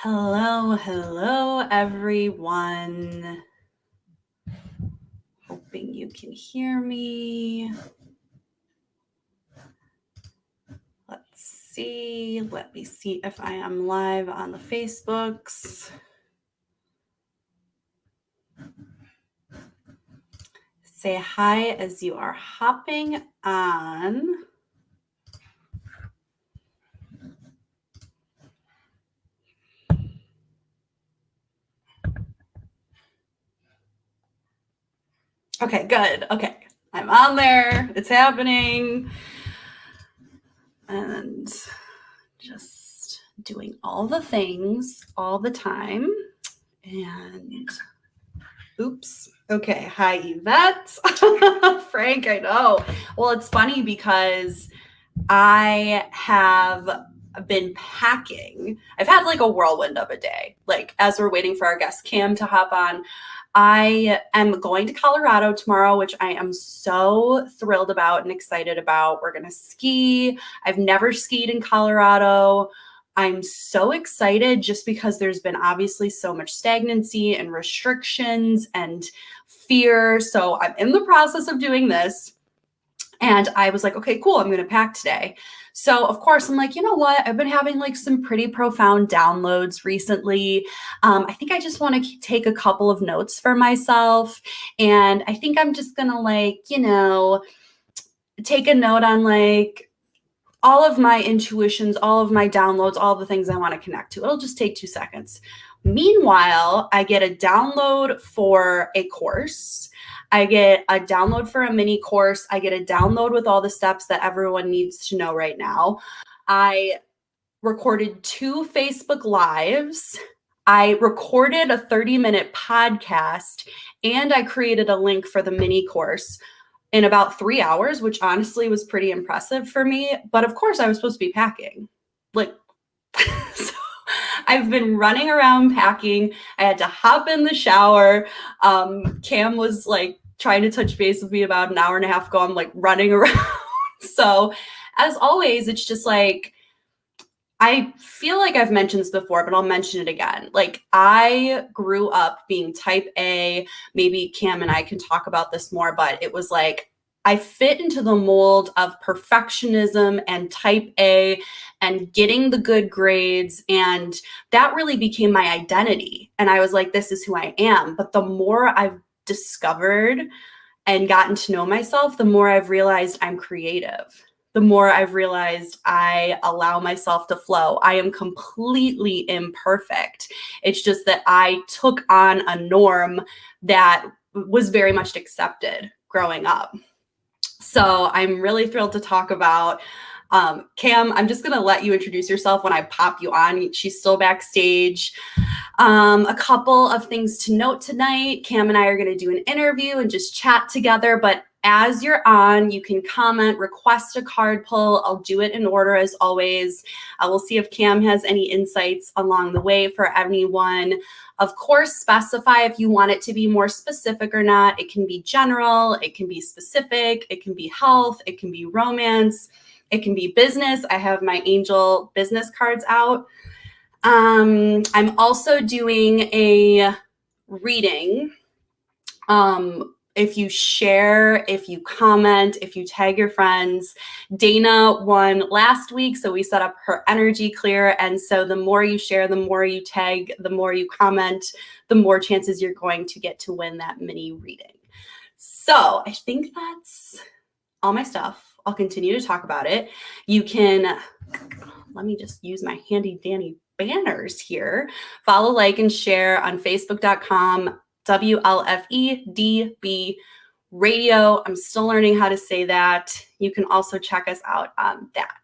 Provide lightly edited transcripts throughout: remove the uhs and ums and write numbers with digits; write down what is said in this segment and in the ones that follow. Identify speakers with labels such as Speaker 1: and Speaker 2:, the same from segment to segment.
Speaker 1: Hello, everyone. Hoping you can hear me. Let's see. Let me see if I am live on the Facebooks. Say hi as you are hopping on. Okay, good. Okay, I'm on there. It's happening. And just doing all the things all the time. And oops. Okay. Hi, Yvette. Frank, I know. Well, it's funny because I have been packing. I've had like a whirlwind of a day. Like as we're waiting for our guest Cam to hop on, I am going to Colorado tomorrow, which I am so thrilled about and excited about. We're going to ski. I've never skied in Colorado. I'm so excited just because there's been obviously so much stagnancy and restrictions and fear. So I'm in the process of doing this. And I was like, okay, cool. I'm going to pack today. So of course I'm like, you know what? I've been having like some pretty profound downloads recently. I think I just want to take a couple of notes for myself. And I think I'm just going to like, take a note on like all of my intuitions, all of my downloads, all the things I want to connect to. It'll just take 2 seconds. Meanwhile, I get a download for a course. I get a download for a mini course. I get a download with all the steps that everyone needs to know right now. I recorded 2 Facebook Lives. I recorded a 30-minute podcast, and I created a link for the mini course in about 3 hours, which honestly was pretty impressive for me. But of course, I was supposed to be packing. Like, so I've been running around packing. I had to hop in the shower. Cam was like trying to touch base with me about an hour and a half ago. I'm like running around. So as always, it's just like, I feel like I've mentioned this before, but I'll mention it again. Like I grew up being type A. Maybe Cam and I can talk about this more, but it was like I fit into the mold of perfectionism and type A and getting the good grades. And that really became my identity. And I was like, this is who I am. But the more I've discovered and gotten to know myself, the more I've realized I'm creative. The more I've realized I allow myself to flow. I am completely imperfect. It's just that I took on a norm that was very much accepted growing up. So I'm really thrilled to talk about Cam. I'm just going to let you introduce yourself when I pop you on. She's still backstage. A couple of things to note tonight. Cam and I are going to do an interview and just chat together, but as you're on, you can comment, request a card pull. I'll do it in order as always. We'll see if Cam has any insights along the way for anyone. Of course, specify if you want it to be more specific or not. It can be general, it can be specific, it can be health, it can be romance, it can be business. I have my angel business cards out. I'm also doing a reading. If you share, if you comment, if you tag your friends. Dana won last week, so we set up her energy clear. And so the more you share, the more you tag, the more you comment, the more chances you're going to get to win that mini reading. So I think that's all my stuff. I'll continue to talk about it. You can, let me just use my handy dandy banners here. Follow, like, and share on facebook.com. WLFEDB radio. I'm still learning how to say that. You can also check us out on that.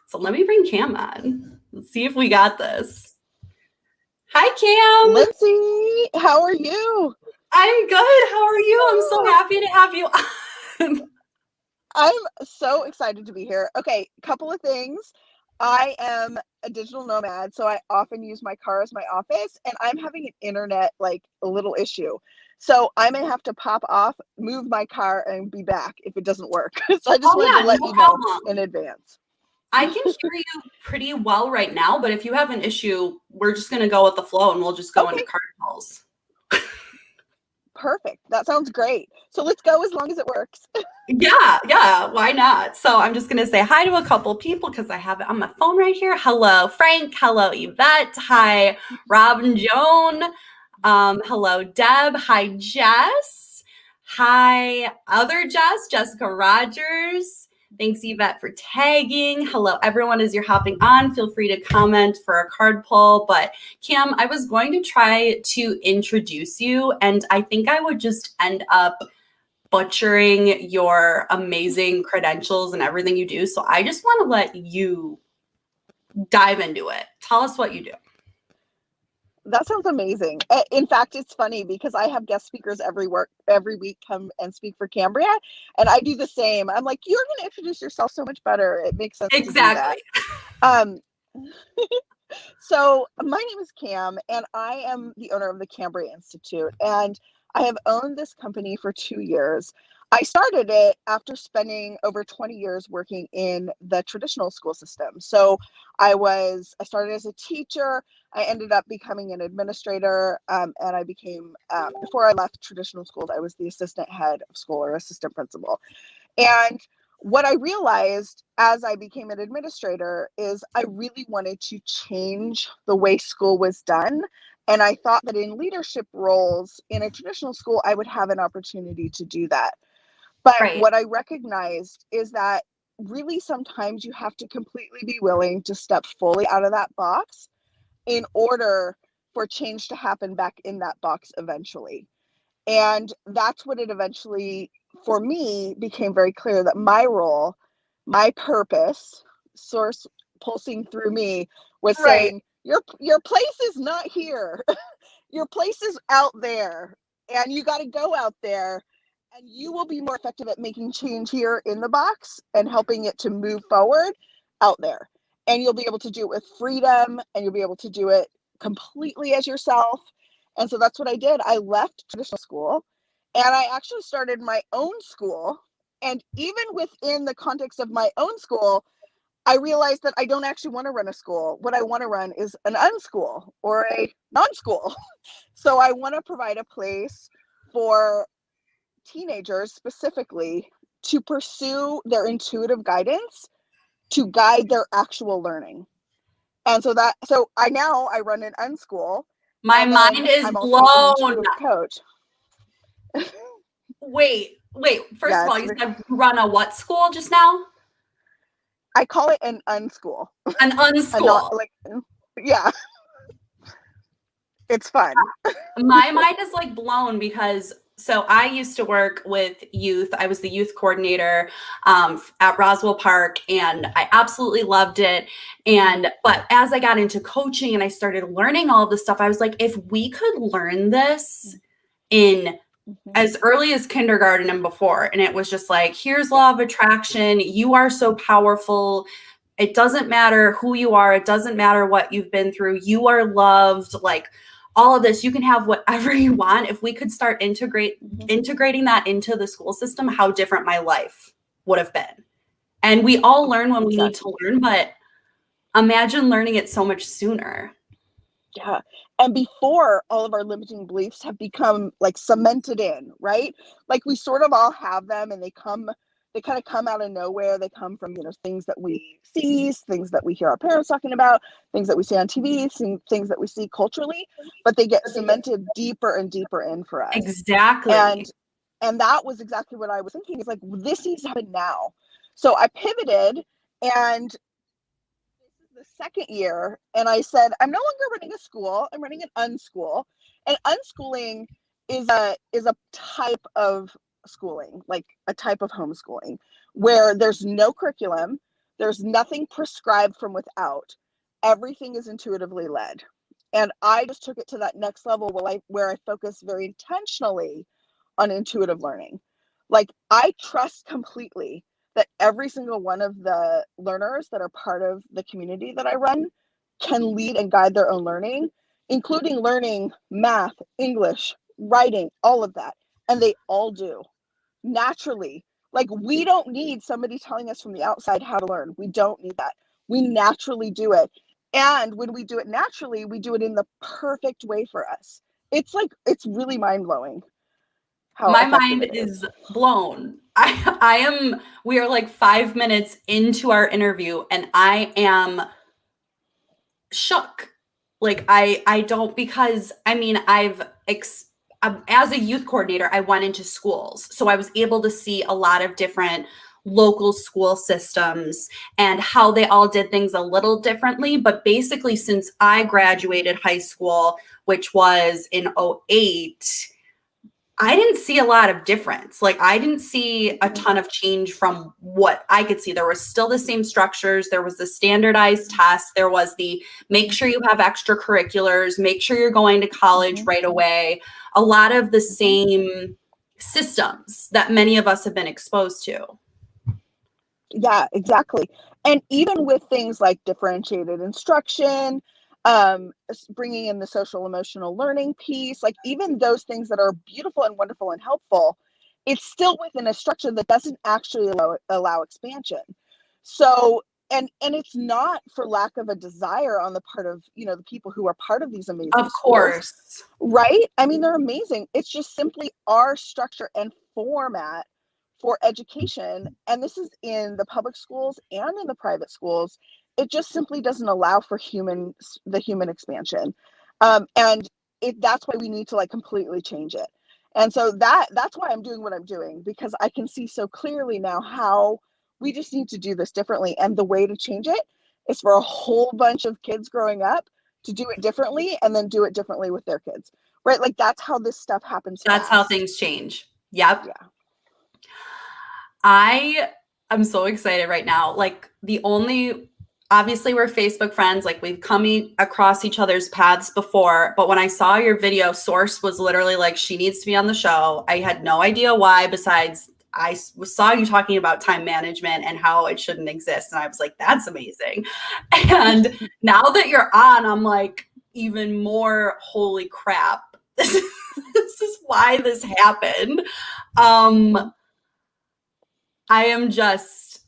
Speaker 1: So let me bring Cam on. Let's see if we got this. Hi, Cam.
Speaker 2: Lindsay, how are you?
Speaker 1: I'm good. How are you? I'm so happy to have you on.
Speaker 2: I'm so excited to be here. Okay, couple of things. I am a digital nomad, so I often use my car as my office, and I'm having an internet, like, a little issue. So I may have to pop off, move my car, and be back if it doesn't work. So I just wanted to let you know in advance.
Speaker 1: I can hear you pretty well right now, but if you have an issue, we're just going to go with the flow and we'll just go into
Speaker 2: Okay,
Speaker 1: card calls.
Speaker 2: perfect. That sounds great. So let's go as long as it works.
Speaker 1: Yeah, why not? So I'm just going to say hi to a couple people because I have it on my phone right here. Hello, Frank. Hello, Yvette. Hi, Rob and Joan. Hello, Deb. Hi, Jess. Hi, other Jess, Jessica Rogers. Thanks, Yvette, for tagging. Hello, everyone, as you're hopping on. Feel free to comment for a card pull. But Kim, I was going to try to introduce you, and I think I would just end up butchering your amazing credentials and everything you do. So I just want to let you dive into it. Tell us what you do.
Speaker 2: That sounds amazing. In fact, it's funny because I have guest speakers every week come and speak for Cambria, and I do the same. I'm like, you're going to introduce yourself so much better. It makes sense to do that.
Speaker 1: Exactly.
Speaker 2: Um, so my name is Cam, and I am the owner of the Cambria Institute, and I have owned this company for 2 years. I started it after spending over 20 years working in the traditional school system. So I started as a teacher. I ended up becoming an administrator, and I became, before I left traditional schools, I was the assistant head of school or assistant principal. And what I realized as I became an administrator is I really wanted to change the way school was done. And I thought that in leadership roles in a traditional school, I would have an opportunity to do that. But
Speaker 1: Right.
Speaker 2: what I recognized is that really sometimes you have to completely be willing to step fully out of that box in order for change to happen back in that box eventually. And that's what it eventually, for me, became very clear that my role, my purpose, source pulsing through me, was
Speaker 1: Right.
Speaker 2: saying, your place is not here. Your place is out there. And you got to go out there, and you will be more effective at making change here in the box and helping it to move forward out there. And you'll be able to do it with freedom, and you'll be able to do it completely as yourself. And so that's what I did. I left traditional school and I actually started my own school. And even within the context of my own school, I realized that I don't actually want to run a school. What I want to run is an unschool or a non-school. So I want to provide a place for teenagers specifically to pursue their intuitive guidance to guide their actual learning. And so I run an unschool,
Speaker 1: My
Speaker 2: and then
Speaker 1: mind is
Speaker 2: I'm also an
Speaker 1: blown.
Speaker 2: intuitive coach.
Speaker 1: Wait. First
Speaker 2: Yeah,
Speaker 1: of all,
Speaker 2: it's
Speaker 1: you said you run a what school just now?
Speaker 2: I call it an unschool.
Speaker 1: An
Speaker 2: A not
Speaker 1: unschool.
Speaker 2: like Yeah, it's fun.
Speaker 1: My mind is like blown because so I used to work with youth. I was the youth coordinator at Roswell Park, and I absolutely loved it. But as I got into coaching and I started learning all of this stuff, I was like, if we could learn this in
Speaker 2: Mhm.
Speaker 1: as early as kindergarten and before, and it was just like, here's
Speaker 2: Yeah.
Speaker 1: law of attraction. You are so powerful. It doesn't matter who you are. It doesn't matter what you've been through. You are loved. Like all of this, you can have whatever you want. If we could start
Speaker 2: Mhm.
Speaker 1: integrating that into the school system, how different my life would have been. And we all learn when we need to
Speaker 2: Exactly.
Speaker 1: learn, but imagine learning it so much sooner.
Speaker 2: Yeah. And before all of our limiting beliefs have become like cemented in, right? Like we sort of all have them and they kind of come out of nowhere. They come from, things that we see, things that we hear our parents talking about, things that we see on TV, things that we see culturally, but they get cemented deeper and deeper in for us.
Speaker 1: Exactly.
Speaker 2: And and that was exactly what I was thinking. Is like this needs to happen now. So I pivoted, and the second year, and I said, I'm no longer running a school, I'm running an unschool. And unschooling is a type of schooling, like a type of homeschooling, where there's no curriculum, there's nothing prescribed from without. Everything is intuitively led. And I just took it to that next level where I focus very intentionally on intuitive learning. Like I trust completely that every single one of the learners that are part of the community that I run can lead and guide their own learning, including learning math, English, writing, all of that. And they all do naturally Like, we don't need somebody telling us from the outside how to learn. We don't need that. We naturally do it. And when we do it naturally, we do it in the perfect way for us. It's like, it's really mind-blowing how
Speaker 1: My
Speaker 2: effective
Speaker 1: mind
Speaker 2: it is.
Speaker 1: is blown. I am, we are like 5 minutes into our interview and I am shook. Like I don't, because I mean, as a youth coordinator, I went into schools. So I was able to see a lot of different local school systems and how they all did things a little differently. But basically, since I graduated high school, which was in '08, I didn't see a lot of difference. Like I didn't see a ton of change from what I could see. There was still the same structures. There was the standardized test. There was the make sure you have extracurriculars, make sure you're going to college right away. A lot of the same systems that many of us have been exposed to.
Speaker 2: Yeah, exactly. And even with things like differentiated instruction, bringing in the social emotional learning piece, like even those things that are beautiful and wonderful and helpful, it's still within a structure that doesn't actually allow expansion. So, and it's not for lack of a desire on the part of, the people who are part of these amazing
Speaker 1: Of
Speaker 2: schools,
Speaker 1: course.
Speaker 2: right? I mean, they're amazing. It's just simply our structure and format for education, and this is in the public schools and in the private schools. It just simply doesn't allow for the human expansion, and that's why we need to like completely change it. And so that's why I'm doing what I'm doing, because I can see so clearly now how we just need to do this differently, and the way to change it is for a whole bunch of kids growing up to do it differently and then do it differently with their kids, right? Like that's how this stuff happens
Speaker 1: That's how
Speaker 2: fast.
Speaker 1: things change. Yep.
Speaker 2: Yeah.
Speaker 1: I'm so excited right now. Like obviously we're Facebook friends, like we've come across each other's paths before, but when I saw your video, Source was literally like, she needs to be on the show. I had no idea why, besides I saw you talking about time management and how it shouldn't exist. And I was like, that's amazing. And now that you're on, I'm like, even more, holy crap. This is why this happened. I am just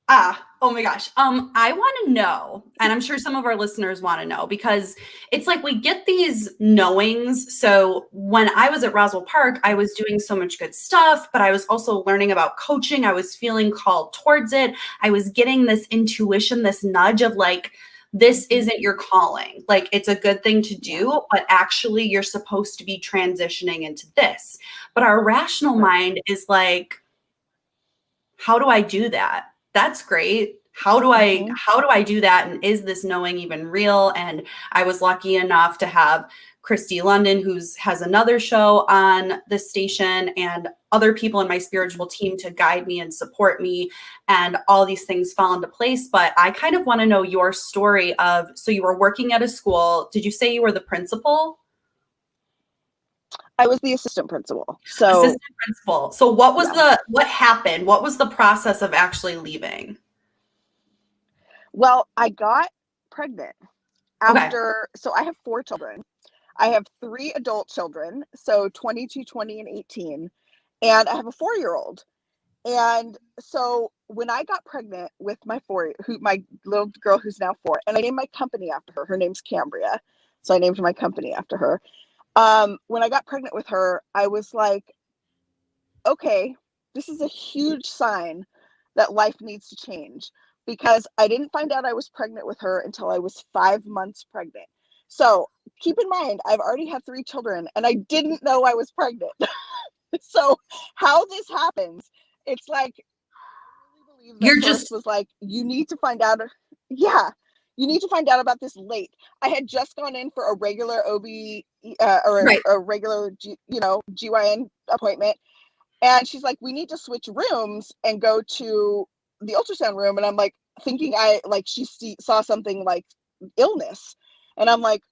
Speaker 1: oh my gosh. I want to know, and I'm sure some of our listeners want to know, because it's like we get these knowings. So when I was at Roswell Park, I was doing so much good stuff, but I was also learning about coaching. I was feeling called towards it. I was getting this intuition, this nudge of like, this isn't your calling. Like it's a good thing to do, but actually you're supposed to be transitioning into this. But our rational mind is like, how do I do that? That's great. How do I do that? And is this knowing even real? And I was lucky enough to have Christy London, has another show on the station, and other people in my spiritual team to guide me and support me, and all these things fall into place. But I kind of want to know your story of, so you were working at a school. Did you say you were the principal?
Speaker 2: I was the assistant principal. So
Speaker 1: assistant principal. So what happened? What was the process of actually leaving?
Speaker 2: Well, I got pregnant after, so I have 4 children. I have 3 adult children, so 22, 20, and 18. And I have a 4-year-old. And so when I got pregnant with my little girl who's now 4, and I named my company after her. Her name's Cambria. So I named my company after her. When I got pregnant with her, I was like, okay, this is a huge sign that life needs to change, because I didn't find out I was pregnant with her until I was 5 months pregnant. So keep in mind, I've already had 3 children and I didn't know I was pregnant. So how this happens, it's like, I really believe that Source was like, you need to find out. Yeah, you need to find out about this late. I had just gone in for a regular OB a regular GYN appointment. And she's like, we need to switch rooms and go to the ultrasound room. And I'm like, thinking she saw something like illness. And I'm like,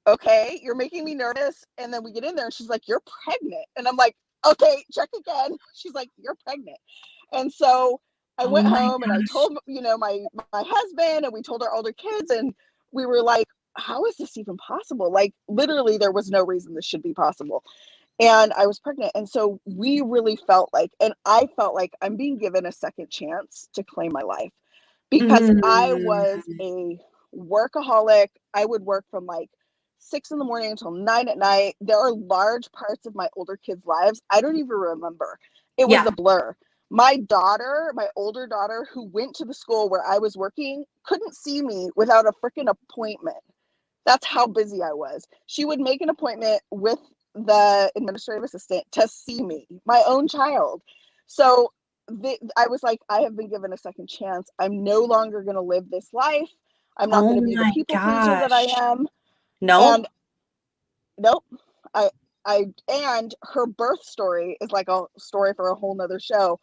Speaker 2: okay, you're making me nervous. And then we get in there and she's like, you're pregnant. And I'm like, okay, check again. She's like, you're pregnant. And so I went home and I told, my husband, and we told our older kids, and we were like, how is this even possible? Like literally there was no reason this should be possible. and I was pregnant. And so we really felt like, and I felt like I'm being given a second chance to claim my life, because I
Speaker 1: Mm,
Speaker 2: was a workaholic. I would work from like 6 in the morning until 9 at night. There are large parts of my older kids' lives I don't even remember. It was a
Speaker 1: yeah.
Speaker 2: blur. My daughter, my older daughter, who went to the school where I was working, couldn't see me without a freaking appointment. That's how busy I was. She would make an appointment with the administrative assistant to see me, my own child. So I was like, I have been given a second chance. I'm no longer going to live this life. I'm not going
Speaker 1: Oh
Speaker 2: to be the
Speaker 1: my
Speaker 2: people pleaser that I
Speaker 1: gosh.
Speaker 2: am. And
Speaker 1: Nope.
Speaker 2: nope. I and her birth story is like a story for a whole nother show.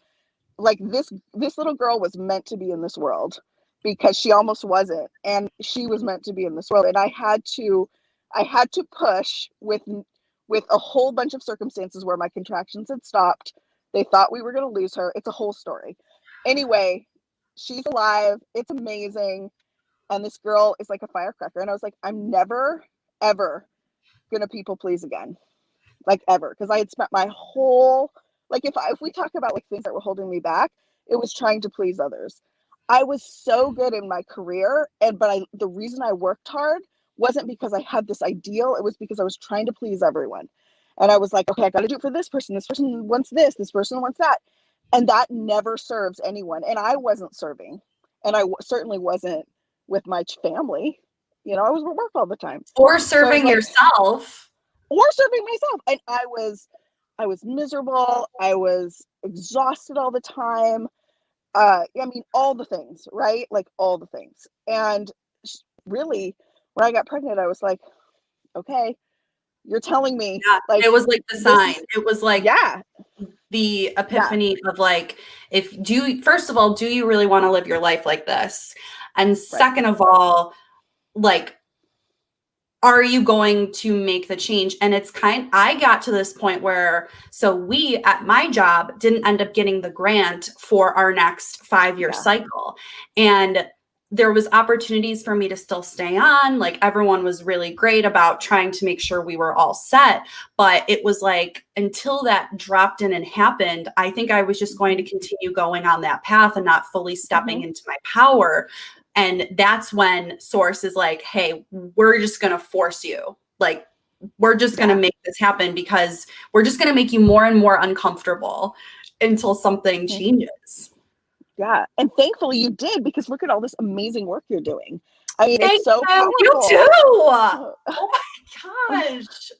Speaker 2: Like this little girl was meant to be in this world, because she almost wasn't, and she was meant to be in this world, and I had to push with a whole bunch of circumstances where my contractions had stopped. They thought we were going to lose her. It's a whole story. Anyway, she's alive. It's amazing. And this girl is like a firecracker, and I was like, I'm never ever gonna people please again, like ever, because I had spent my whole, like, if we talk about like things that were holding me back, it was trying to please others. I was so good in my career, and but the reason I worked hard wasn't because I had this ideal. It was because I was trying to please everyone, and I was like, okay, I got to do it for this person. This person wants this person wants that, and that never serves anyone. And I wasn't serving, and certainly wasn't with my family. I was at work all the time,
Speaker 1: Or
Speaker 2: so I was
Speaker 1: serving
Speaker 2: like,
Speaker 1: yourself.
Speaker 2: or serving myself. And I was miserable. I was exhausted all the time. I mean, all the things, right? Like all the things. And really, when I got pregnant, I was like, okay, you're telling me,
Speaker 1: Yeah.
Speaker 2: like,
Speaker 1: It was like the
Speaker 2: this
Speaker 1: sign.
Speaker 2: is,
Speaker 1: It was like
Speaker 2: yeah,
Speaker 1: the
Speaker 2: yeah,
Speaker 1: epiphany of like, first of all, do you really want to live your life like this? And
Speaker 2: right,
Speaker 1: second of all, like, are you going to make the change? And I got to this point where, so we at my job didn't end up getting the grant for our next 5-year
Speaker 2: yeah,
Speaker 1: cycle. And there was opportunities for me to still stay on. Like everyone was really great about trying to make sure we were all set. But it was like, until that dropped in and happened, I think I was just going to continue going on that path and not fully stepping
Speaker 2: mm-hmm,
Speaker 1: into my power. And that's when Source is like, hey, we're just going to force you. Like, we're just going to
Speaker 2: yeah,
Speaker 1: make this happen because we're just going to make you more and more uncomfortable until something
Speaker 2: mm-hmm,
Speaker 1: changes.
Speaker 2: yeah. And thankfully you did, because look at all this amazing work you're doing. I mean, it's
Speaker 1: Thank
Speaker 2: so
Speaker 1: you. You too.
Speaker 2: powerful.
Speaker 1: Oh my gosh.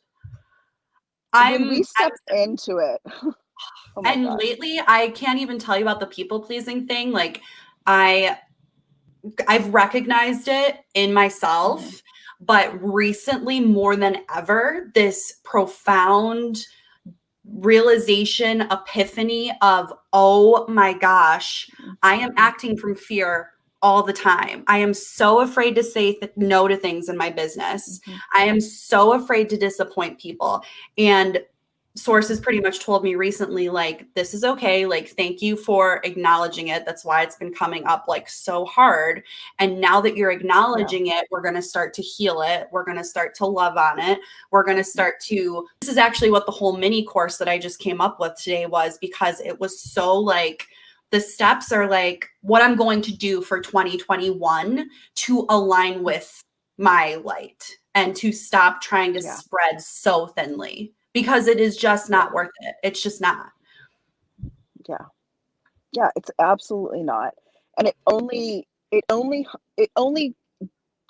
Speaker 2: When we
Speaker 1: I'm
Speaker 2: stepped into it, oh my
Speaker 1: and
Speaker 2: gosh.
Speaker 1: lately I can't even tell you about the people pleasing thing. Like I I've recognized it in
Speaker 2: Mm-hmm,
Speaker 1: myself, but recently more than ever, this profound realization, epiphany of, oh my gosh, I am
Speaker 2: mm-hmm,
Speaker 1: acting from fear all the time. I am so afraid to say no to things in my business.
Speaker 2: mm-hmm,
Speaker 1: I am so afraid to disappoint people. And sources pretty much told me recently, like, this is okay. Like, thank you for acknowledging it. That's why it's been coming up like so hard. And now that you're
Speaker 2: yeah.
Speaker 1: acknowledging it, we're going to start to heal it. We're going to start to love on it. We're going to start to, this is actually what the whole mini course that I just came up with today was, because it was so like, the steps are like what I'm going to do for 2021 to align with my light and to stop trying to
Speaker 2: Yeah,
Speaker 1: spread so thinly because it is just
Speaker 2: yeah,
Speaker 1: not worth it. It's just not.
Speaker 2: yeah, yeah. It's absolutely not, and it only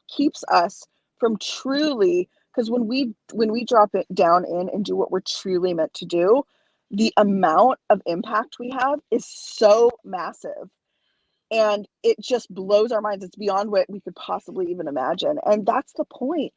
Speaker 2: keeps us from truly, because when we drop it down in and do what we're truly meant to do, the amount of impact we have is so massive, and it just blows our minds. It's beyond what we could possibly even imagine, and that's the point,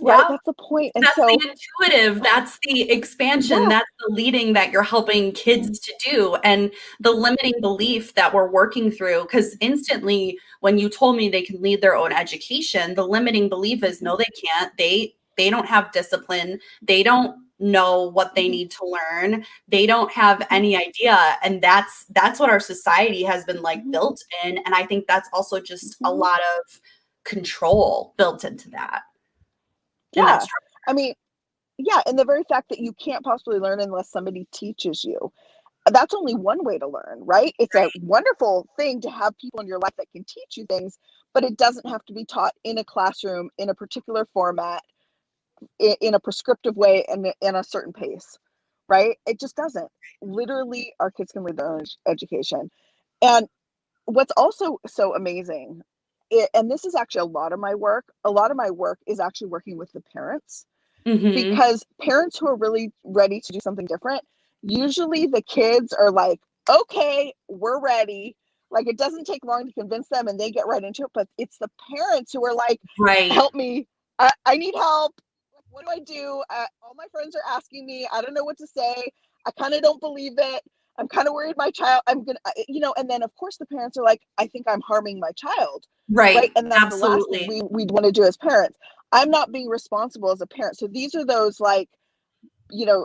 Speaker 2: right?
Speaker 1: Yeah.
Speaker 2: That's the point. And
Speaker 1: That's
Speaker 2: so,
Speaker 1: the intuitive, that's the expansion,
Speaker 2: yeah,
Speaker 1: that's the leading that you're helping kids to do. And the limiting belief that we're working through, because instantly when you told me they can lead their own education, the limiting belief is no, they can't. They don't have discipline. They don't know what they need to learn. They don't have any idea. And that's what our society has been like built in. And I think that's also just a lot of control built into that. And that's
Speaker 2: yeah. I mean, yeah, and the very fact that you can't possibly learn unless somebody teaches you. That's only one way to learn, right? It's a wonderful thing to have people in your life that can teach you things, but it doesn't have to be taught in a classroom in a particular format, in a prescriptive way, and in a certain pace, right? It just doesn't. Literally, our kids can lead their own education. And what's also so amazing, and this is actually a lot of my work is actually working with the parents,
Speaker 1: Mm-hmm.
Speaker 2: because parents who are really ready to do something different, usually the kids are like, okay, we're ready. Like, it doesn't take long to convince them and they get right into it. But it's the parents who are like,
Speaker 1: Right.
Speaker 2: help me. I need help. What do I do? All my friends are asking me. I don't know what to say. I kind of don't believe it. I'm kind of worried my child, I'm going to, and then of course the parents are like, I think I'm harming my child. Right.
Speaker 1: Right.
Speaker 2: And that's the last thing
Speaker 1: Absolutely.
Speaker 2: we'd want to do as parents. I'm not being responsible as a parent. So these are those, like,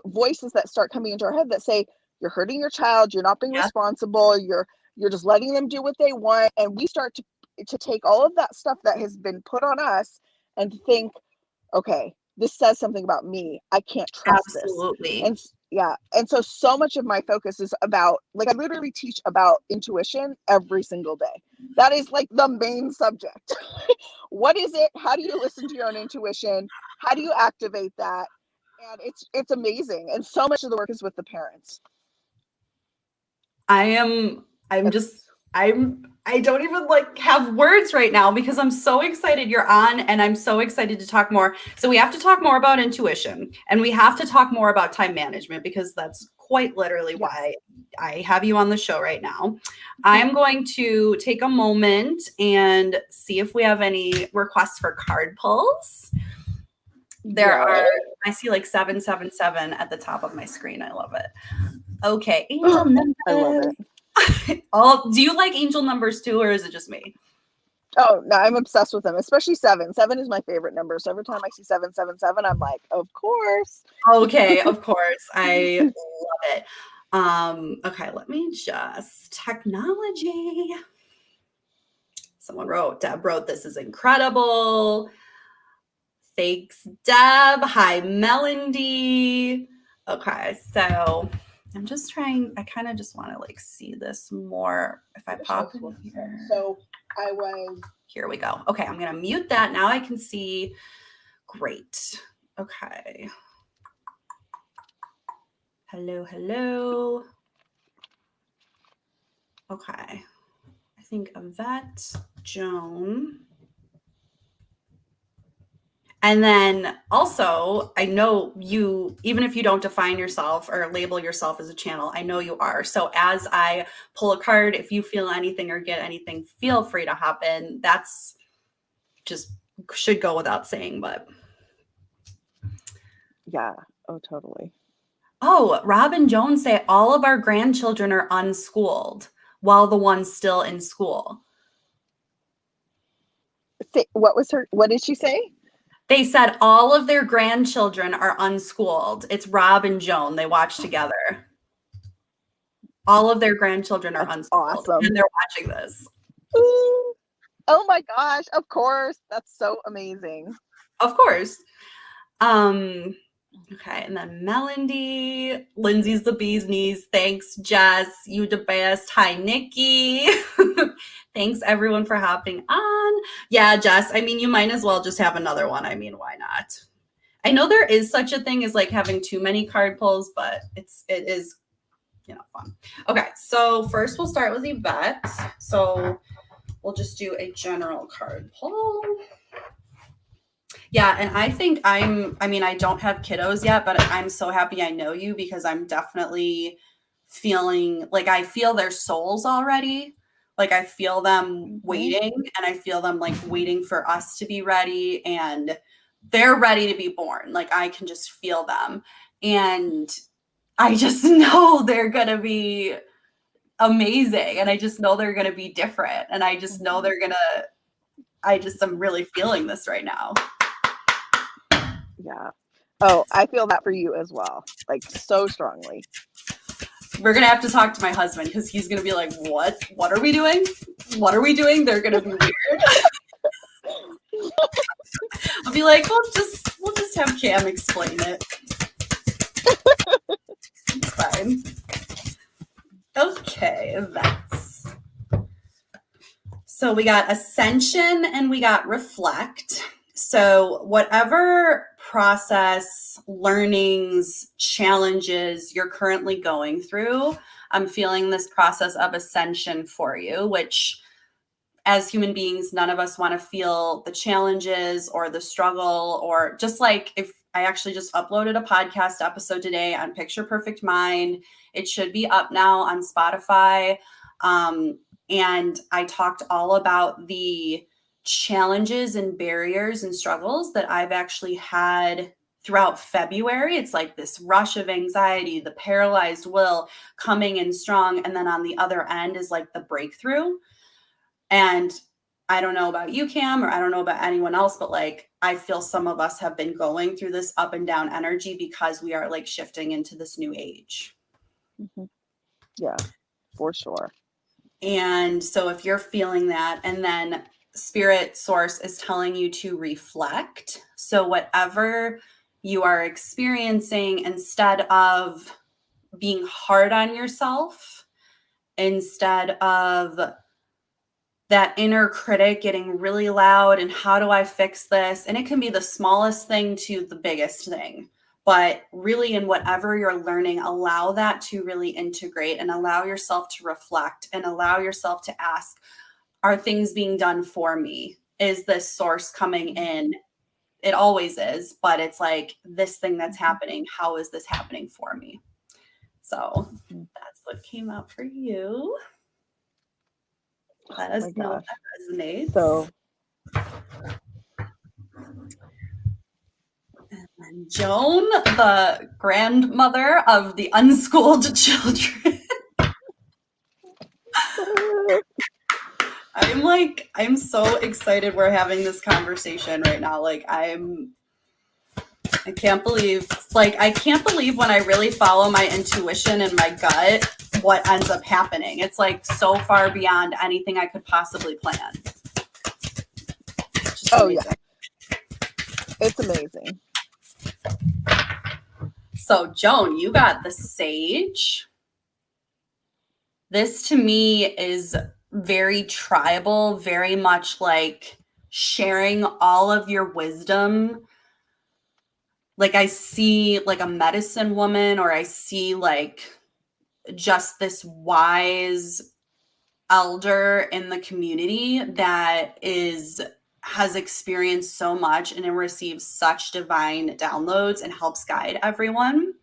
Speaker 2: voices that start coming into our head that say, you're hurting your child, you're not being
Speaker 1: Yeah.
Speaker 2: responsible, you're just letting them do what they want. And we start to take all of that stuff that has been put on us and think, okay, this says something about me. I can't trust this.
Speaker 1: Absolutely.
Speaker 2: And yeah. And so much of my focus is about, like, I literally teach about intuition every single day. That is like the main subject. What is it? How do you listen to your own intuition? How do you activate that? And it's amazing. And so much of the work is with the parents.
Speaker 1: I'm
Speaker 2: And
Speaker 1: just I don't even like have words right now because I'm so excited you're on and I'm so excited to talk more. So we have to talk more about intuition and we have to talk more about time management because that's quite literally why I have you on the show right now. I'm going to take a moment and see if we have any requests for card pulls. There are, I see like 777 at the top of my screen. I love it. Okay, angel numbers.
Speaker 2: I love it.
Speaker 1: Do you like angel numbers too, or is it just me?
Speaker 2: Oh no, I'm obsessed with them, especially 7. 7 is my favorite number. So every time I see 777, I'm like, of course.
Speaker 1: Okay, of course. I love it. Okay, let me just technology. Deb wrote, this is incredible. Thanks, Deb. Hi, Melody. Okay, so I'm just trying, I kind of just want to like see this more. If I pop in here.
Speaker 2: So I was.
Speaker 1: Here we go. Okay, I'm going to mute that. Now I can see. Great. Okay. Hello, hello. Okay. I think Yvette, Joan. And then also, I know you, even if you don't define yourself or label yourself as a channel, I know you are. So as I pull a card, if you feel anything or get anything, feel free to hop in. That's just should go without saying, but.
Speaker 2: Yeah. Oh, totally.
Speaker 1: Oh, Rob and Joan say all of our grandchildren are unschooled while the one's still in school.
Speaker 2: What did she say?
Speaker 1: They said all of their grandchildren are unschooled. It's Rob and Joan. They watch together. All of their grandchildren are unschooled.
Speaker 2: Awesome.
Speaker 1: And they're watching this.
Speaker 2: Ooh. Oh my gosh. Of course. That's so amazing.
Speaker 1: Of course. Okay. And then Melody, Lindsay's the bee's knees. Thanks, Jess. You the best. Hi, Nikki. Thanks everyone for hopping on. Yeah, Jess, I mean, you might as well just have another one. I mean, why not? I know there is such a thing as like having too many card pulls, but it is, fun. Okay, so first we'll start with Yvette. So we'll just do a general card pull. Yeah, and I think I don't have kiddos yet, but I'm so happy I know you because I'm definitely feeling like I feel their souls already. Like I feel them waiting and I feel them like waiting for us to be ready and they're ready to be born. Like I can just feel them. And I just know they're going to be amazing. And I just know they're going to be different. And I just know I'm really feeling this right now.
Speaker 2: Yeah. Oh, I feel that for you as well. Like so strongly.
Speaker 1: We're going to have to talk to my husband because he's going to be like, what? What are we doing? What are we doing? They're going to be weird. I'll be like, we'll just have Cam explain it. Okay, that's... So we got ascension and we got reflect. So whatever process, learnings, challenges you're currently going through, I'm feeling this process of ascension for you, which as human beings, none of us want to feel the challenges or the struggle, or just like if I actually just uploaded a podcast episode today on Picture Perfect Mind. It should be up now on Spotify. And I talked all about the challenges and barriers and struggles that I've actually had throughout February. It's like this rush of anxiety, the paralyzed will coming in strong. And then on the other end is like the breakthrough. And I don't know about you, Cam, or I don't know about anyone else, but like, I feel some of us have been going through this up and down energy because we are like shifting into this new age.
Speaker 2: Mm-hmm. Yeah, for sure.
Speaker 1: And so if you're feeling that, and then spirit source is telling you to reflect. So whatever you are experiencing, instead of being hard on yourself, instead of that inner critic getting really loud and how do I fix this? And it can be the smallest thing to the biggest thing. But really, in whatever you're learning, allow that to really integrate and allow yourself to reflect and allow yourself to ask, are things being done for me? Is this source coming in? It always is, but it's like this thing that's happening. How is this happening for me? So that's what came out for you. Let us know if that resonates.
Speaker 2: So,
Speaker 1: and then Joan, the grandmother of the unschooled children. I'm so excited we're having this conversation right now. Like I can't believe when I really follow my intuition and my gut, what ends up happening. It's like so far beyond anything I could possibly plan.
Speaker 2: Oh yeah. It's amazing.
Speaker 1: So Joan, you got the sage. This to me is very tribal, very much like sharing all of your wisdom. Like I see like a medicine woman, or I see like just this wise elder in the community that has experienced so much and receives such divine downloads and helps guide everyone.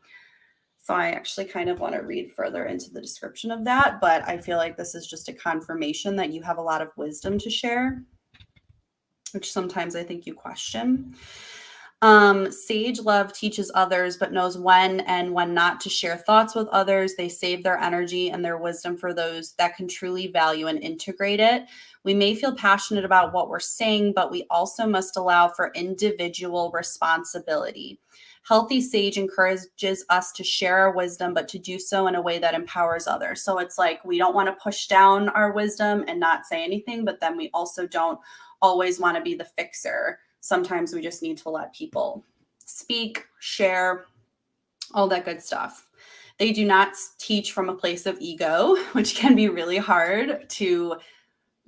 Speaker 1: So I actually kind of want to read further into the description of that, but I feel like this is just a confirmation that you have a lot of wisdom to share, which sometimes I think you question. Sage love teaches others, but knows when and when not to share thoughts with others. They save their energy and their wisdom for those that can truly value and integrate it. We may feel passionate about what we're saying, but we also must allow for individual responsibility. Healthy sage encourages us to share our wisdom, but to do so in a way that empowers others. So it's like we don't want to push down our wisdom and not say anything, but then we also don't always want to be the fixer. Sometimes we just need to let people speak, share, all that good stuff. They do not teach from a place of ego, which can be really hard to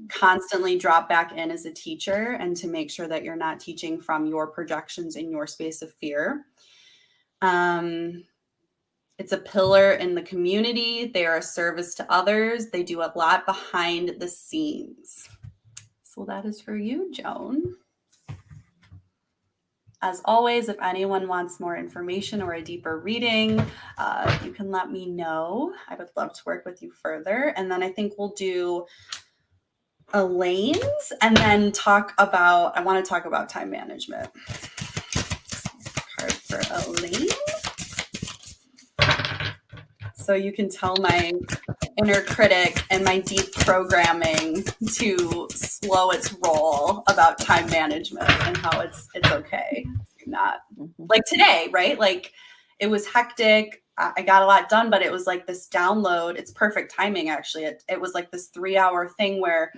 Speaker 1: constantly drop back in as a teacher and to make sure that you're not teaching from your projections in your space of fear. It's a pillar in the community. They are a service to others. They do a lot behind the scenes. So that is for you, Joan. As always, if anyone wants more information or a deeper reading, you can let me know. I would love to work with you further. And then I think we'll do Elaine's and then I want to talk about time management. Card for Elaine. So you can tell my inner critic and my deep programming to slow its roll about time management and how it's okay. Not like today, right? Like it was hectic. I got a lot done, but it was like this download. It's perfect timing, actually. It was like this 3-hour thing where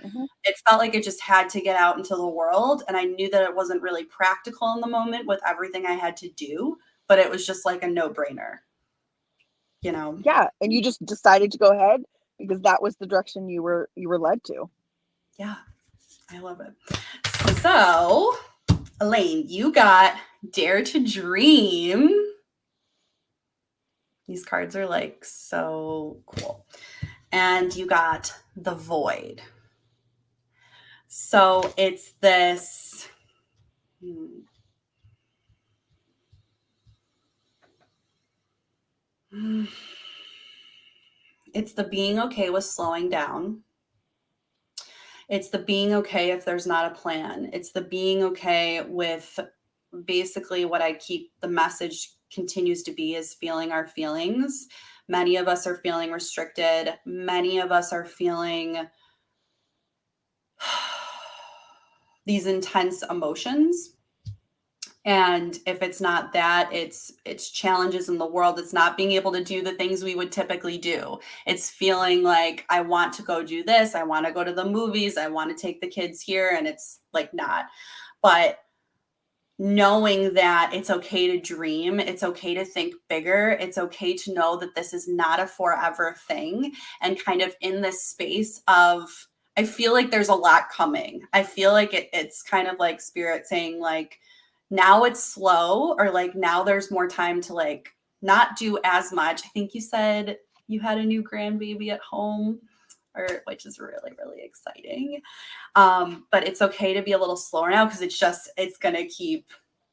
Speaker 1: it felt like it just had to get out into the world. And I knew that it wasn't really practical in the moment with everything I had to do, but it was just like a no-brainer. You know?
Speaker 2: Yeah. And you just decided to go ahead because that was the direction you were led to.
Speaker 1: Yeah, I love it. So, Elaine, you got Dare to Dream. These cards are like so cool. And you got The Void. So it's this. It's the being okay with slowing down. It's the being okay if there's not a plan. It's the being okay with basically what the message continues to be is feeling our feelings. Many of us are feeling restricted. Many of us are feeling these intense emotions. And if it's not that, it's challenges in the world. It's not being able to do the things we would typically do. It's feeling like I want to go do this. I want to go to the movies. I want to take the kids here. And it's like not. But knowing that it's okay to dream, it's okay to think bigger. It's okay to know that this is not a forever thing. And kind of in this space of, I feel like there's a lot coming. I feel like it's kind of like spirit saying like, now it's slow, or like now there's more time to like not do as much. I think you said you had a new grandbaby at home, which is really, really exciting. But it's okay to be a little slower now because it's going to keep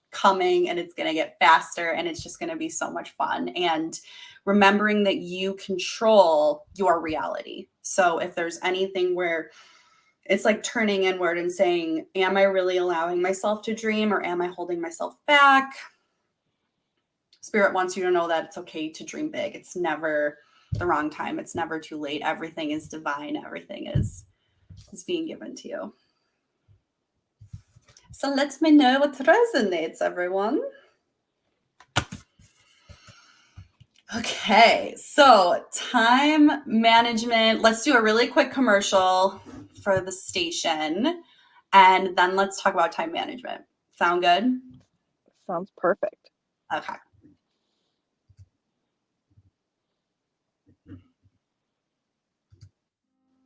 Speaker 1: coming and it's going to get faster and it's just going to be so much fun. And remembering that you control your reality. So if there's anything where it's like turning inward and saying, am I really allowing myself to dream or am I holding myself back? Spirit wants you to know that it's okay to dream big. It's never the wrong time. It's never too late. Everything is divine. Everything is being given to you. So let me know what resonates, everyone. Okay, so time management. Let's do a really quick commercial for the station, and then let's talk about time management. Sound good?
Speaker 2: Sounds perfect.
Speaker 1: Okay.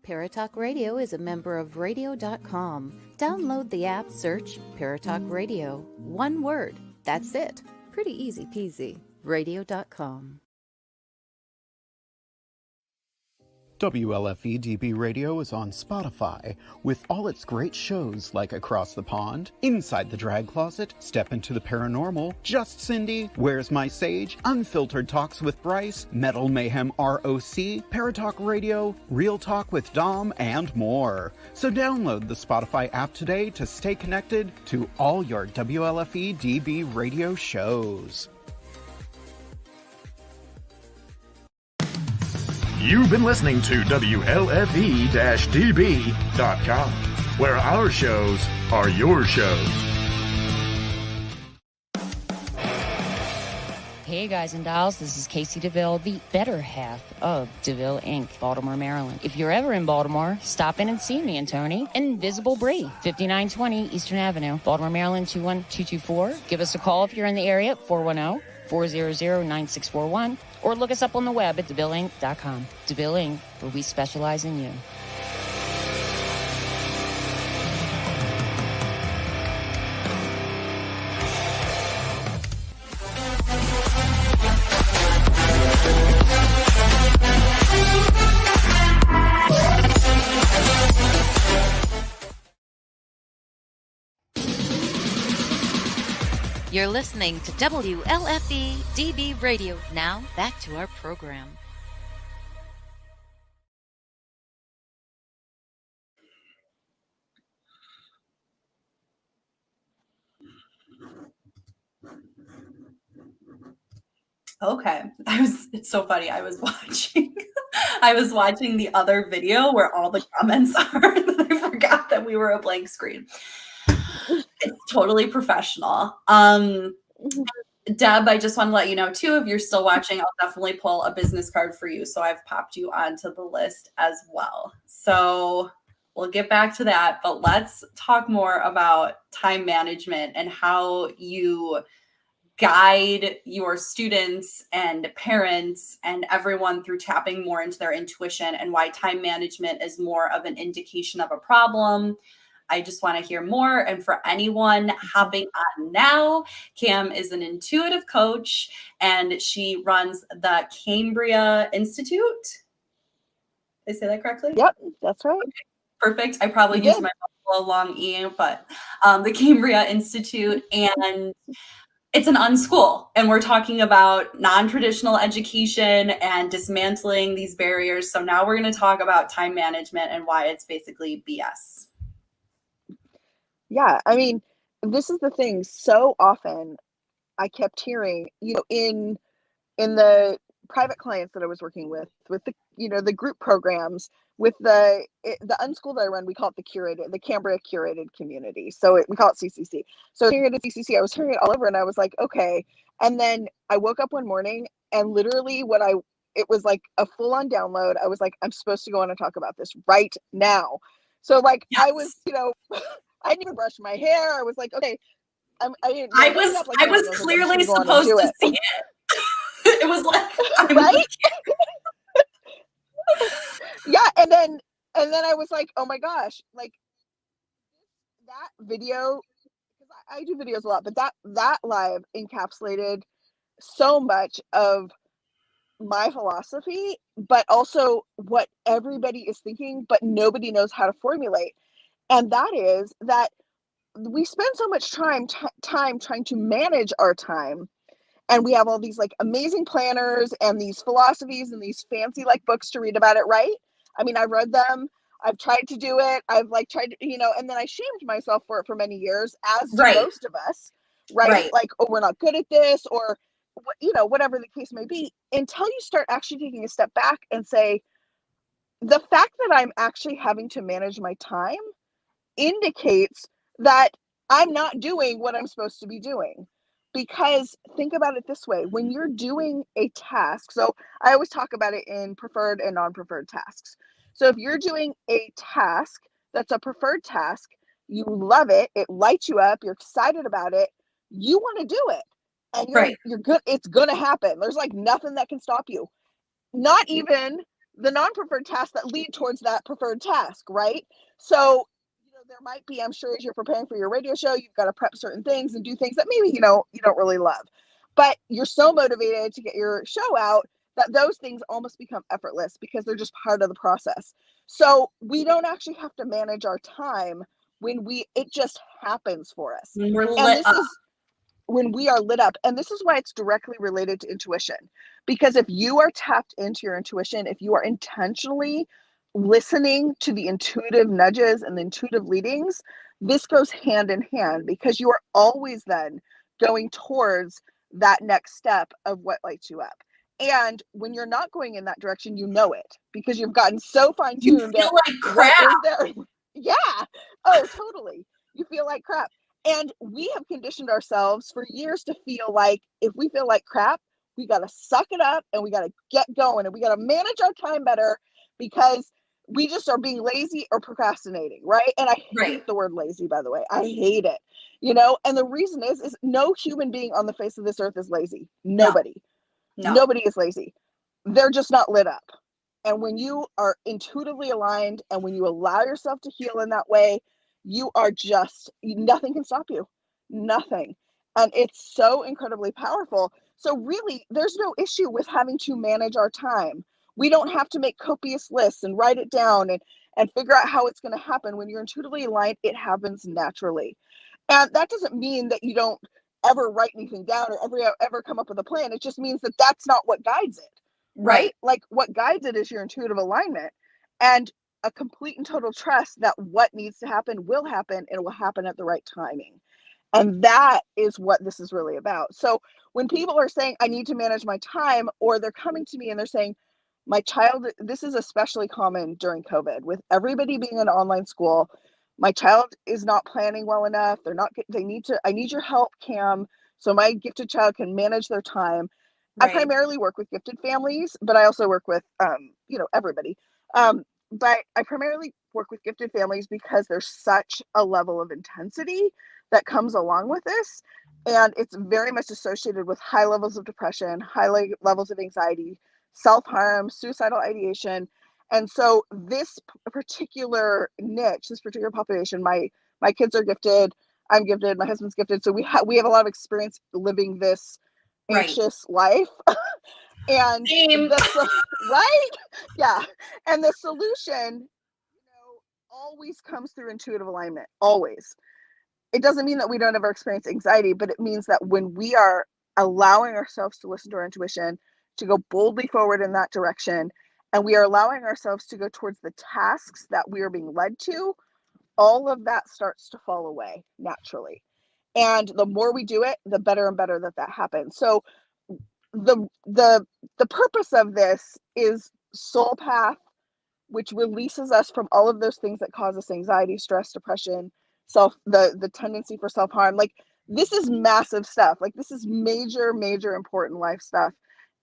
Speaker 3: Paratalk Radio is a member of radio.com. Download the app, search Paratalk Radio. One word. That's it. Pretty easy peasy. Radio.com.
Speaker 4: WLFE DB Radio is on Spotify with all its great shows like Across the Pond, Inside the Drag Closet, Step into the Paranormal, Just Cindy, Where's My Sage, Unfiltered Talks with Bryce, Metal Mayhem ROC, Paratalk Radio, Real Talk with Dom, and more. So download the Spotify app today to stay connected to all your WLFE DB Radio shows.
Speaker 5: You've been listening to WLFE-DB.com, where our shows are your shows.
Speaker 6: Hey guys and dolls, this is Casey DeVille, the better half of DeVille Inc., Baltimore, Maryland. If you're ever in Baltimore, stop in and see me and Tony. Invisible Brie, 5920 Eastern Avenue, Baltimore, Maryland, 21224. Give us a call if you're in the area, 410-400-9641, or look us up on the web at DeVilleInc.com. DeVille Inc., where we specialize in you.
Speaker 7: You're listening to WLFE DB Radio. Now, back to our program.
Speaker 1: Okay. It's so funny. I was watching the other video where all the comments are, and I forgot that we were a blank screen. It's totally professional. Deb, I just want to let you know too, if you're still watching, I'll definitely pull a business card for you. So I've popped you onto the list as well. So we'll get back to that, but let's talk more about time management and how you guide your students and parents and everyone through tapping more into their intuition and why time management is more of an indication of a problem. I just want to hear more. And for anyone hopping on now, Cam is an intuitive coach and she runs the Cambria Institute. Did I say that correctly?
Speaker 2: Yep, that's right.
Speaker 1: Okay, perfect. I probably
Speaker 2: You
Speaker 1: used
Speaker 2: did.
Speaker 1: my long E, but the Cambria Institute, and it's an unschool. And we're talking about non-traditional education and dismantling these barriers. So now we're going to talk about time management and why it's basically BS.
Speaker 2: Yeah, I mean, this is the thing. So often I kept hearing, in the private clients that I was working with the, the group programs, with the unschool that I run, we call it the Cambria curated community. So we call it CCC. So hearing it at CCC, I was hearing it all over, and I was like, okay. And then I woke up one morning, and literally it was like a full on download. I was like, I'm supposed to go on and talk about this right now. So like,
Speaker 1: Yes.
Speaker 2: I was, I didn't even brush my hair. I was like, okay,
Speaker 1: I was clearly supposed to see it. It was like,
Speaker 2: right? Yeah, and then I was like, oh my gosh, like that video, because I do videos a lot, but that live encapsulated so much of my philosophy, but also what everybody is thinking, but nobody knows how to formulate. And that is that we spend so much time trying to manage our time. And we have all these like amazing planners and these philosophies and these fancy like books to read about it, right? I mean, I read them. I've tried to do it. I've like tried to, and then I shamed myself for it for many years, as do most of us, right? Like, oh, we're not good at this, or whatever the case may be, until you start actually taking a step back and say, the fact that I'm actually having to manage my time indicates that I'm not doing what I'm supposed to be doing. Because think about it this way, when you're doing a task, so I always talk about it in preferred and non-preferred tasks. So if you're doing a task that's a preferred task, you love it, it lights you up, you're excited about it, you want to do it. And you're good, it's gonna happen. There's like nothing that can stop you. Not even the non-preferred tasks that lead towards that preferred task, right? So there might be, I'm sure, as you're preparing for your radio show, you've got to prep certain things and do things that maybe you don't really love, but you're so motivated to get your show out that those things almost become effortless because they're just part of the process. So we don't actually have to manage our time when it just happens for us.
Speaker 1: When we're
Speaker 2: And
Speaker 1: lit
Speaker 2: this
Speaker 1: up.
Speaker 2: is when we are lit up. And this is why it's directly related to intuition. Because if you are tapped into your intuition, if you are intentionally listening to the intuitive nudges and the intuitive leadings, this goes hand in hand, because you are always then going towards that next step of what lights you up. And when you're not going in that direction, you know it, because you've gotten so fine-tuned.
Speaker 1: You feel like crap.
Speaker 2: What is there? Yeah. Oh, totally. You feel like crap. And we have conditioned ourselves for years to feel like if we feel like crap, we got to suck it up and we got to get going and we got to manage our time better, because we just are being lazy or procrastinating, right? And I hate the word lazy, by the way. I hate it, and the reason is no human being on the face of this earth is lazy. Nobody.
Speaker 1: No.
Speaker 2: Nobody is lazy. They're just not lit up. And when you are intuitively aligned and when you allow yourself to heal in that way, you are nothing can stop you. Nothing. And it's so incredibly powerful. So really, there's no issue with having to manage our time. We don't have to make copious lists and write it down and figure out how it's going to happen. When you're intuitively aligned, it happens naturally. And that doesn't mean that you don't ever write anything down or ever come up with a plan. It just means that that's not what guides it. Right? Like what guides it is your intuitive alignment and a complete and total trust that what needs to happen will happen, and it will happen at the right timing. And that is what this is really about. So when people are saying, I need to manage my time, or they're coming to me and they're saying, my child, this is especially common during COVID with everybody being in online school. My child is not planning well enough. I need your help, Cam, so my gifted child can manage their time. I primarily work with gifted families, but I also work with, everybody. But I primarily work with gifted families because there's such a level of intensity that comes along with this. And it's very much associated with high levels of depression, levels of anxiety, self-harm, suicidal ideation. And so this particular niche, this particular population, my kids are gifted, I'm gifted, my husband's gifted. So we have a lot of experience living this
Speaker 1: Right.
Speaker 2: anxious life. And
Speaker 1: Same.
Speaker 2: right? Yeah. And the solution, always comes through intuitive alignment. Always. It doesn't mean that we don't ever experience anxiety, but it means that when we are allowing ourselves to listen to our intuition, to go boldly forward in that direction, and we are allowing ourselves to go towards the tasks that we are being led to, all of that starts to fall away naturally. And the more we do it, the better and better that happens. So the purpose of this is soul path, which releases us from all of those things that cause us anxiety, stress, depression, the tendency for self-harm. Like, this is massive stuff. Like, this is major important life stuff.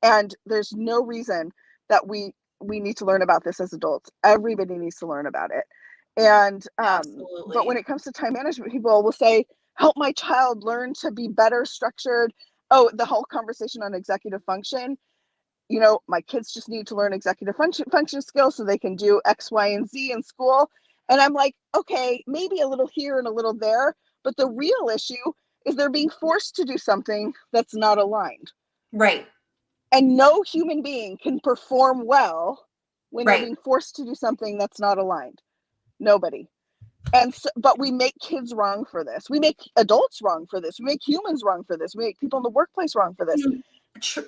Speaker 2: And there's no reason that we need to learn about this as adults. Everybody needs to learn about it. And
Speaker 1: Absolutely.
Speaker 2: but when it comes to time management, people will say, help my child learn to be better structured. Oh, the whole conversation on executive function. My kids just need to learn executive function skills so they can do X, Y, and Z in school. And I'm like, okay, maybe a little here and a little there. But the real issue is they're being forced to do something that's not aligned.
Speaker 1: Right.
Speaker 2: And no human being can perform well when they're
Speaker 1: Right.
Speaker 2: being forced to do something that's not aligned. Nobody. And so, but we make kids wrong for this. We make adults wrong for this. We make humans wrong for this. We make people in the workplace wrong for this.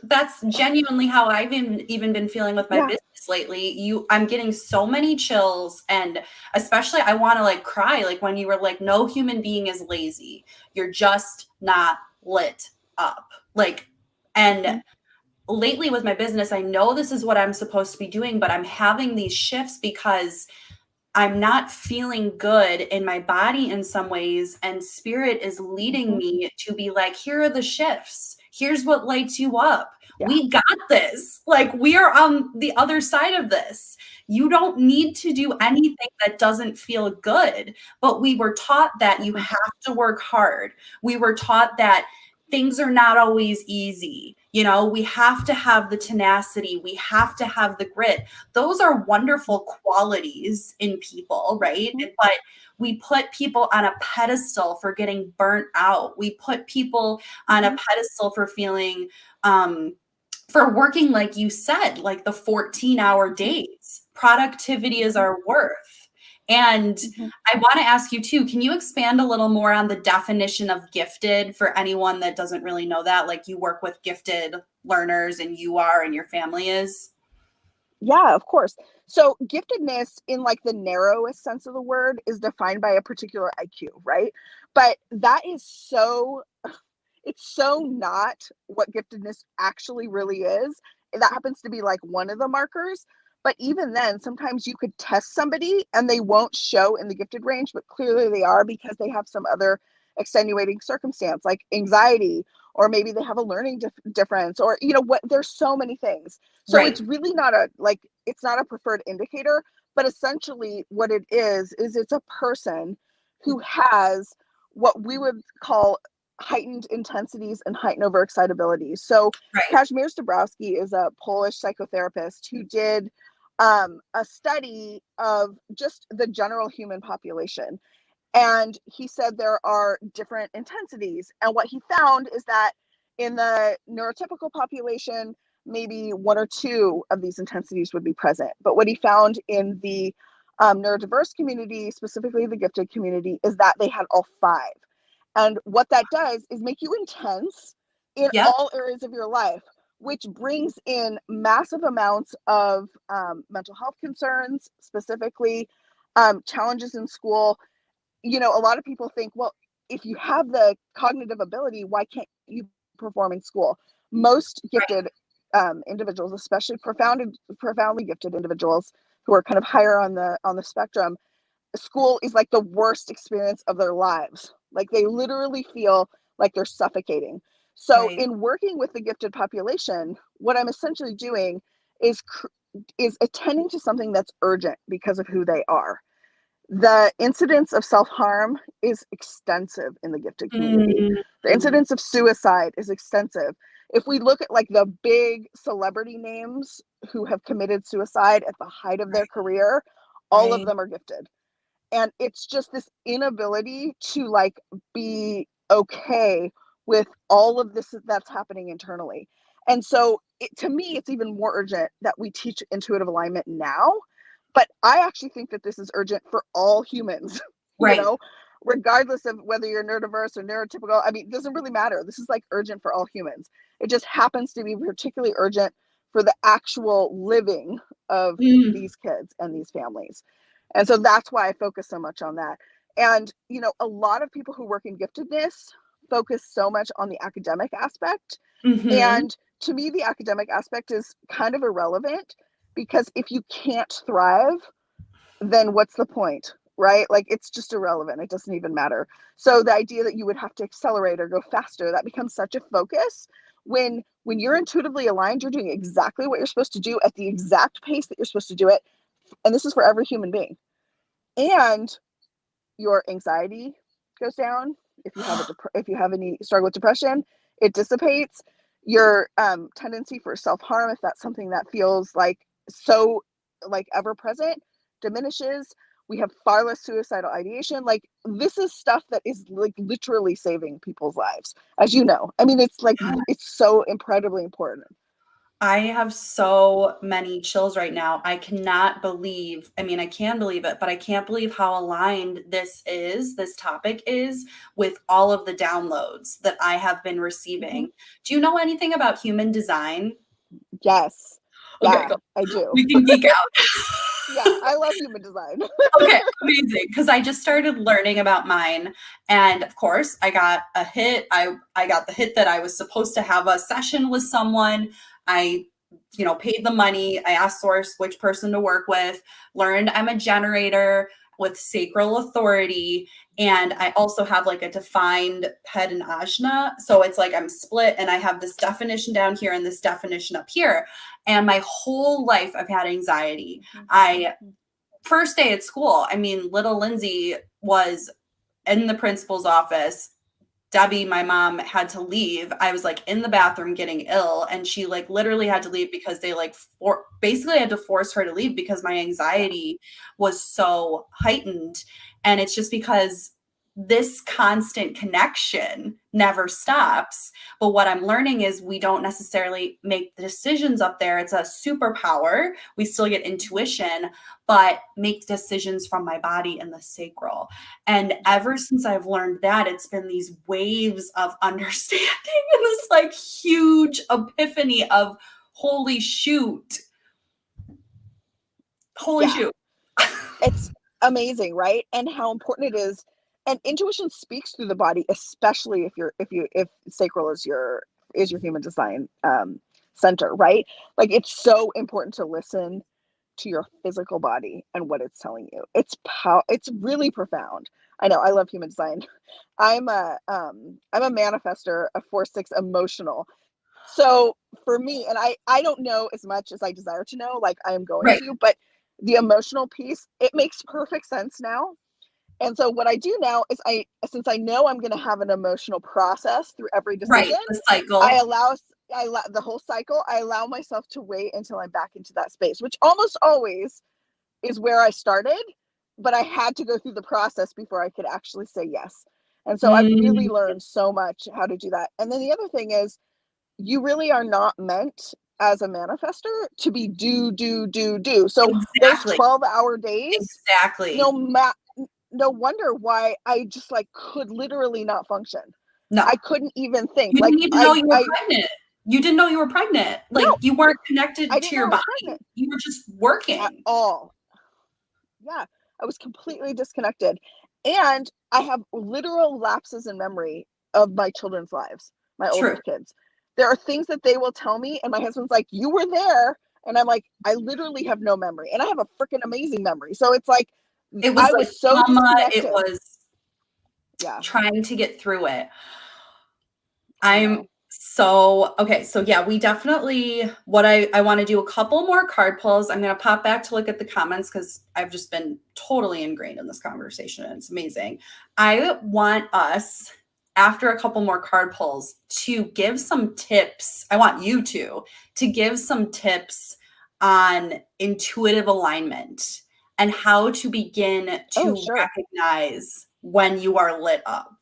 Speaker 1: That's genuinely how I've even been feeling with my business lately. I'm getting so many chills, and especially I want to like cry, like when you were like, no human being is lazy. You're just not lit up. Like, and lately with my business, I know this is what I'm supposed to be doing, but I'm having these shifts because I'm not feeling good in my body in some ways, and spirit is leading me to be like, here are the shifts. Here's what lights you up.
Speaker 2: Yeah.
Speaker 1: We got this. Like, we are on the other side of this. You don't need to do anything that doesn't feel good. But we were taught that you have to work hard. We were taught that things are not always easy. We have to have the tenacity. We have to have the grit. Those are wonderful qualities in people, right? But we put people on a pedestal for getting burnt out. We put people on a pedestal for feeling, for working, like you said, like the 14-hour days. Productivity is our worth. And I want to ask you too, can you expand a little more on the definition of gifted for anyone that doesn't really know that? Like, you work with gifted learners, and you are, and your family is?
Speaker 2: Yeah, of course. So giftedness in like the narrowest sense of the word is defined by a particular IQ, right? But that is it's so not what giftedness actually really is. That happens to be like one of the markers. But even then, sometimes you could test somebody and they won't show in the gifted range, but clearly they are because they have some other extenuating circumstance like anxiety, or maybe they have a learning difference, or what, there's so many things. So
Speaker 1: Right.
Speaker 2: it's really not it's not a preferred indicator, but essentially what it is it's a person who has what we would call heightened intensities and heightened overexcitability. So Kazimierz Dabrowski is a Polish psychotherapist who did a study of just the general human population. And he said there are different intensities. And what he found is that in the neurotypical population, maybe one or two of these intensities would be present. But what he found in the neurodiverse community, specifically the gifted community, is that they had all five. And what that does is make you intense in all areas of your life, which brings in massive amounts of mental health concerns, specifically challenges in school. A lot of people think, well, if you have the cognitive ability, why can't you perform in school? Most gifted individuals, especially profoundly gifted individuals who are kind of higher on the spectrum, school is like the worst experience of their lives. Like, they literally feel like they're suffocating. So in working with the gifted population, what I'm essentially doing is attending to something that's urgent because of who they are. The incidence of self-harm is extensive in the gifted community. The incidence of suicide is extensive. If we look at like the big celebrity names who have committed suicide at the height of their career, all of them are gifted. And it's just this inability to like be okay with all of this that's happening internally. And so to me, it's even more urgent that we teach intuitive alignment now. But I actually think that this is urgent for all humans,
Speaker 1: Right.
Speaker 2: you know, regardless of whether you're neurodiverse or neurotypical. I mean, it doesn't really matter. This is like urgent for all humans. It just happens to be particularly urgent for the actual living of these kids and these families. And so that's why I focus so much on that. And, you know, a lot of people who work in giftedness focus so much on the academic aspect. And to me, the academic aspect is kind of irrelevant, because if you can't thrive, then what's the point, right? Like, it's just irrelevant. It doesn't even matter. So the idea that you would have to accelerate or go faster, that becomes such a focus. When you're intuitively aligned, you're doing exactly what you're supposed to do at the exact pace that you're supposed to do it. And this is for every human being. And your anxiety goes down. If you have if you have any struggle with depression, it dissipates. Your tendency for self-harm, if that's something that feels like so like ever present, diminishes. We have far less suicidal ideation. Like, this is stuff that is like literally saving people's lives, as you know. I mean, it's like, it's so incredibly important.
Speaker 1: I have so many chills right now. I cannot believe, I mean, I can believe it, but I can't believe how aligned this topic is with all of the downloads that I have been receiving. Do you know anything about human design?
Speaker 2: Yes.
Speaker 1: Okay,
Speaker 2: Yeah,
Speaker 1: cool.
Speaker 2: I do.
Speaker 1: We can geek out.
Speaker 2: Yeah, I love human design.
Speaker 1: Okay, amazing. Because I just started learning about mine. And of course, I got a hit. I got the hit that I was supposed to have a session with someone. I, paid the money. I asked Source which person to work with, learned I'm a generator with sacral authority. And I also have like a defined head and ajna. So it's like I'm split and I have this definition down here and this definition up here. And my whole life I've had anxiety. First day at school, I mean, little Lindsay was in the principal's office. Debbie, my mom, had to leave. I was like in the bathroom getting ill, and she like literally had to leave because they like basically had to force her to leave because my anxiety was so heightened. And it's just because this constant connection never stops. But what I'm learning is we don't necessarily make the decisions up there. It's a superpower. We still get intuition, but make decisions from my body and the sacral. And ever since I've learned that, it's been these waves of understanding and this like huge epiphany of holy shoot. Holy shoot.
Speaker 2: It's amazing, right? And how important it is. And intuition speaks through the body, especially if sacral is your human design center, right? Like, it's so important to listen to your physical body and what it's telling you. It's really profound. I know, I love human design. I'm a manifester, a 4/6 emotional. So for me, and I don't know as much as I desire to know, like I am going to, but the emotional piece, it makes perfect sense now. And so what I do now is since I know I'm going to have an emotional process through every decision,
Speaker 1: the cycle.
Speaker 2: I allow the whole cycle. I allow myself to wait until I'm back into that space, which almost always is where I started, but I had to go through the process before I could actually say yes. And so I've really learned so much how to do that. And then the other thing is, you really are not meant as a manifester to be do. So those 12-hour days, no wonder why I just like could literally not function. No, I couldn't even think.
Speaker 1: You didn't even know you were pregnant. You didn't know you were pregnant. Like, no, you weren't connected to your body. You were just working.
Speaker 2: At all. Yeah, I was completely disconnected. And I have literal lapses in memory of my children's lives, my oldest kids. There are things that they will tell me, and my husband's like, you were there. And I'm like, I literally have no memory. And I have a freaking amazing memory. So it's like,
Speaker 1: it was
Speaker 2: I was so disconnected.
Speaker 1: It was trying to get through it. I'm Okay, so yeah, we definitely, I want to do a couple more card pulls. I'm going to pop back to look at the comments because I've just been totally ingrained in this conversation and it's amazing. I want us, after a couple more card pulls, to give some tips. I want you to give some tips on intuitive alignment and how to begin
Speaker 2: Oh,
Speaker 1: to
Speaker 2: sure.
Speaker 1: recognize when you are lit up.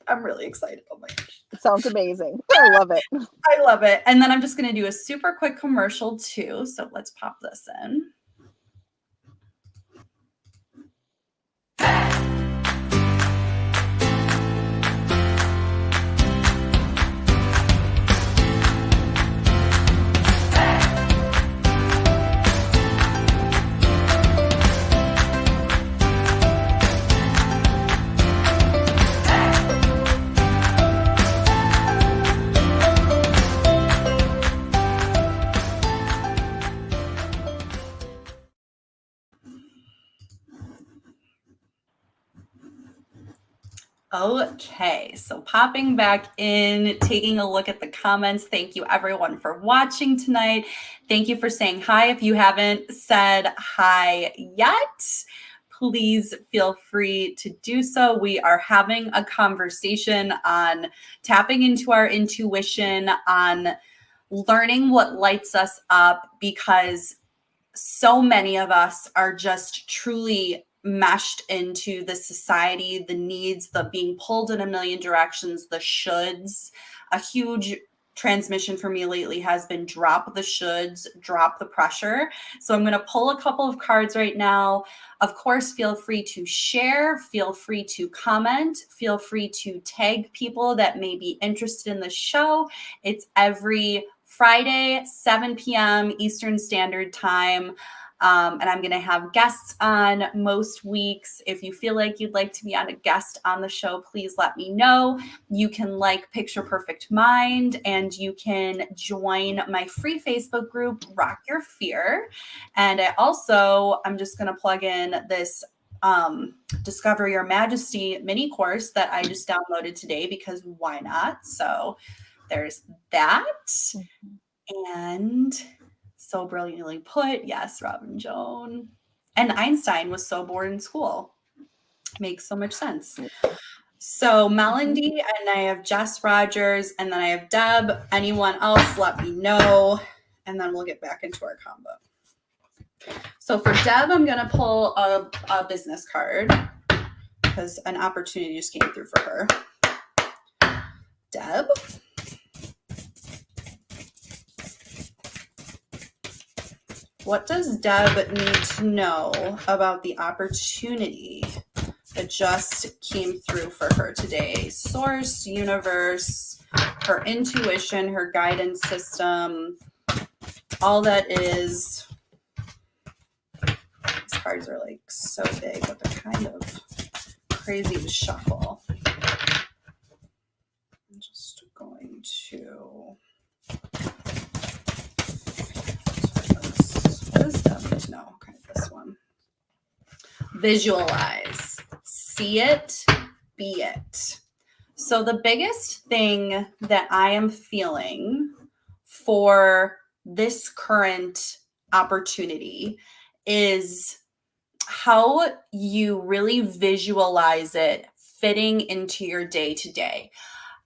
Speaker 1: I'm really excited. Oh my gosh.
Speaker 2: It sounds amazing. I love it.
Speaker 1: I love it. And then I'm just going to do a super quick commercial too. So let's pop this in. Okay, so popping back in, taking a look at the comments. Thank you everyone for watching tonight. Thank you for saying hi. If you haven't said hi yet, please feel free to do so. We are having a conversation on tapping into our intuition, on learning what lights us up, because so many of us are just truly meshed into the society, the needs, the being pulled in a million directions, the shoulds. A huge transmission for me lately has been drop the shoulds, drop the pressure. So I'm going to pull a couple of cards right now. Of course, feel free to share, feel free to comment, feel free to tag people that may be interested in the show. It's every Friday, 7 p.m. Eastern Standard Time. And I'm going to have guests on most weeks. If you feel like you'd like to be on a guest on the show, please let me know. You can like Picture Perfect Mind, and you can join my free Facebook group, Rock Your Fear. And I'm just going to plug in this Discover Your Majesty mini course that I just downloaded today, because why not? So there's that. And so brilliantly put. Yes, Robin Joan. And Einstein was so bored in school. Makes so much sense. So Melody, and I have Jess Rogers, and then I have Deb. Anyone else, let me know. And then we'll get back into our combo. So for Deb, I'm going to pull a business card because an opportunity just came through for her. Deb. What does Deb need to know about the opportunity that just came through for her today? Source, universe, her intuition, her guidance system, all that is. These cards are like so big, but they're kind of crazy to shuffle. I'm just going to... No, okay, this one. Visualize. See it, be it. So the biggest thing that I am feeling for this current opportunity is how you really visualize it fitting into your day-to-day.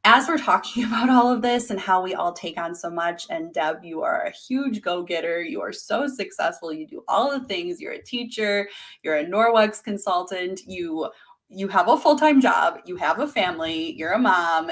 Speaker 1: As we're talking about all of this and how we all take on so much, and Deb, you are a huge go-getter. You are so successful. You do all the things. You're a teacher. You're a Norwex consultant. You have a full-time job. You have a family. You're a mom.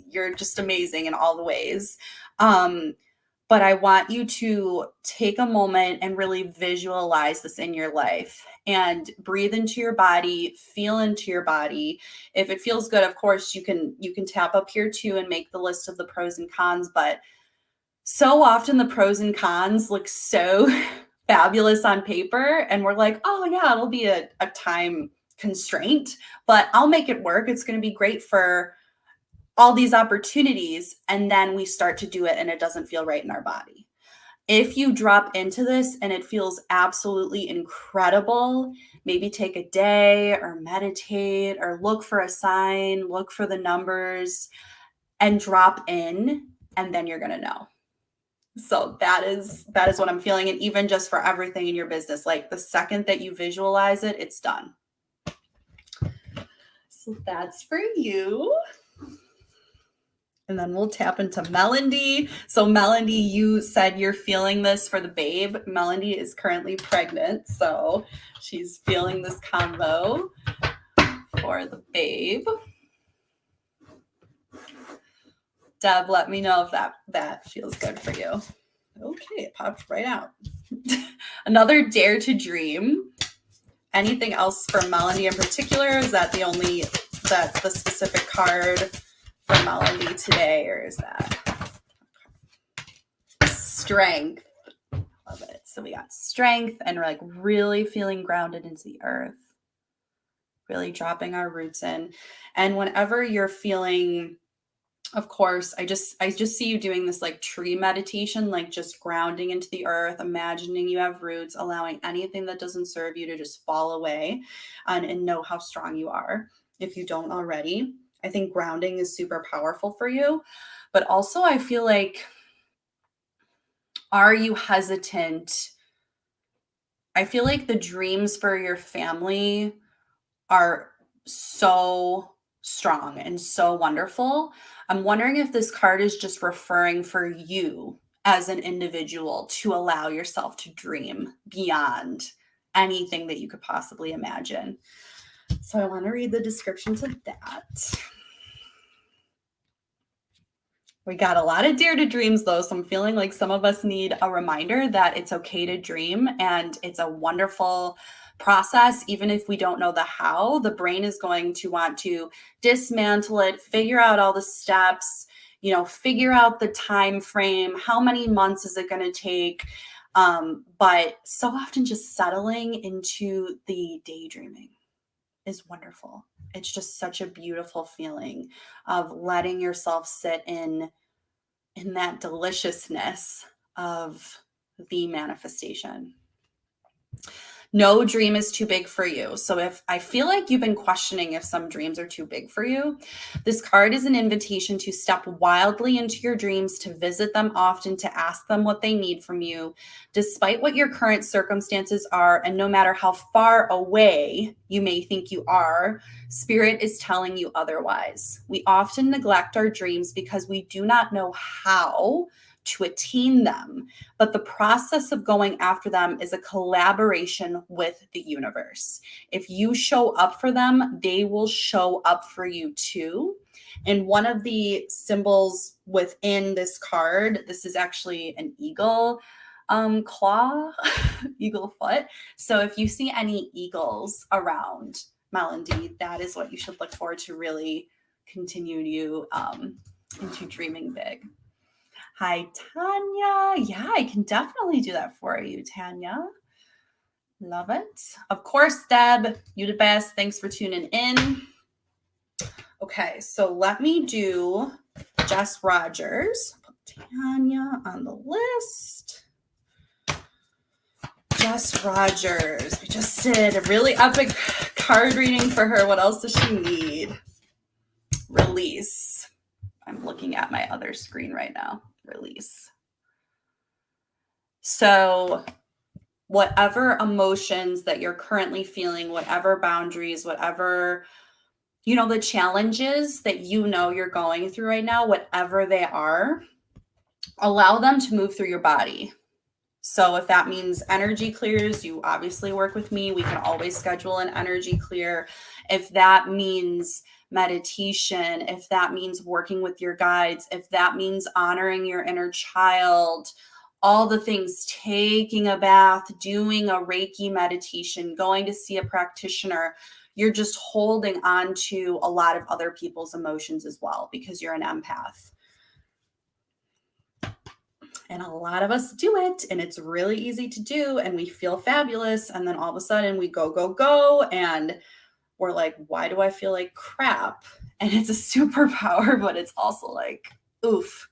Speaker 1: You're just amazing in all the ways. But I want you to take a moment and really visualize this in your life and breathe into your body, feel into your body. If it feels good, of course, you can tap up here too and make the list of the pros and cons. But so often the pros and cons look so fabulous on paper, and we're like, oh yeah, it'll be a time constraint, but I'll make it work. It's going to be great for all these opportunities. And then we start to do it and it doesn't feel right in our body. If you drop into this and it feels absolutely incredible, maybe take a day or meditate or look for a sign, look for the numbers. and drop in, and then you're going to know. So that is what I'm feeling. And even just for everything in your business, like the second that you visualize it, it's done. So that's for you. And then we'll tap into Melody. So Melody, you said you're feeling this for the babe. Melody is currently pregnant, so she's feeling this combo for the babe. Deb, let me know if that feels good for you. Okay, it popped right out. Another dare to dream. Anything else for Melody in particular? Is that the specific card for Melody today, or is that strength? Love it. So we got strength, and we're like really feeling grounded into the earth, really dropping our roots in. And whenever you're feeling, of course, I just see you doing this like tree meditation, like just grounding into the earth, imagining you have roots, allowing anything that doesn't serve you to just fall away, and know how strong you are if you don't already. I think grounding is super powerful for you, but also I feel like, are you hesitant? I feel like the dreams for your family are so strong and so wonderful. I'm wondering if this card is just referring for you as an individual to allow yourself to dream beyond anything that you could possibly imagine. So I want to read the description to that. We got a lot of dare to dreams though, so I'm feeling like some of us need a reminder that it's okay to dream, and it's a wonderful process. Even if we don't know the how, the brain is going to want to dismantle it, figure out all the steps, figure out the time frame, how many months is it going to take, but so often just settling into the daydreaming is wonderful. It's just such a beautiful feeling of letting yourself sit in that deliciousness of the manifestation. No dream is too big for you. So if I feel like you've been questioning if some dreams are too big for you, this card is an invitation to step wildly into your dreams, to visit them often, to ask them what they need from you, despite what your current circumstances are. And no matter how far away you may think you are, Spirit is telling you otherwise. We often neglect our dreams because we do not know how to attain them, but the process of going after them is a collaboration with the universe. If you show up for them, they will show up for you too. And one of the symbols within this card, this is actually an eagle claw, eagle foot. So if you see any eagles around, Melody, that is what you should look for to really continue you into dreaming big. Hi, Tanya. Yeah, I can definitely do that for you, Tanya. Love it. Of course, Deb, you the best. Thanks for tuning in. Okay, so let me do Jess Rogers. Put Tanya on the list. Jess Rogers. We just did a really epic card reading for her. What else does she need? Release. I'm looking at my other screen right now. Release. So whatever emotions that you're currently feeling, whatever boundaries, whatever, the challenges that you're going through right now, whatever they are, allow them to move through your body. So if that means energy clears, you obviously work with me. We can always schedule an energy clear. If that means meditation, if that means working with your guides, if that means honoring your inner child, all the things, taking a bath, doing a Reiki meditation, going to see a practitioner, you're just holding on to a lot of other people's emotions as well because you're an empath. And a lot of us do it, and it's really easy to do, and we feel fabulous, and then all of a sudden we go, and we're like, why do I feel like crap? And it's a superpower, but it's also like, oof.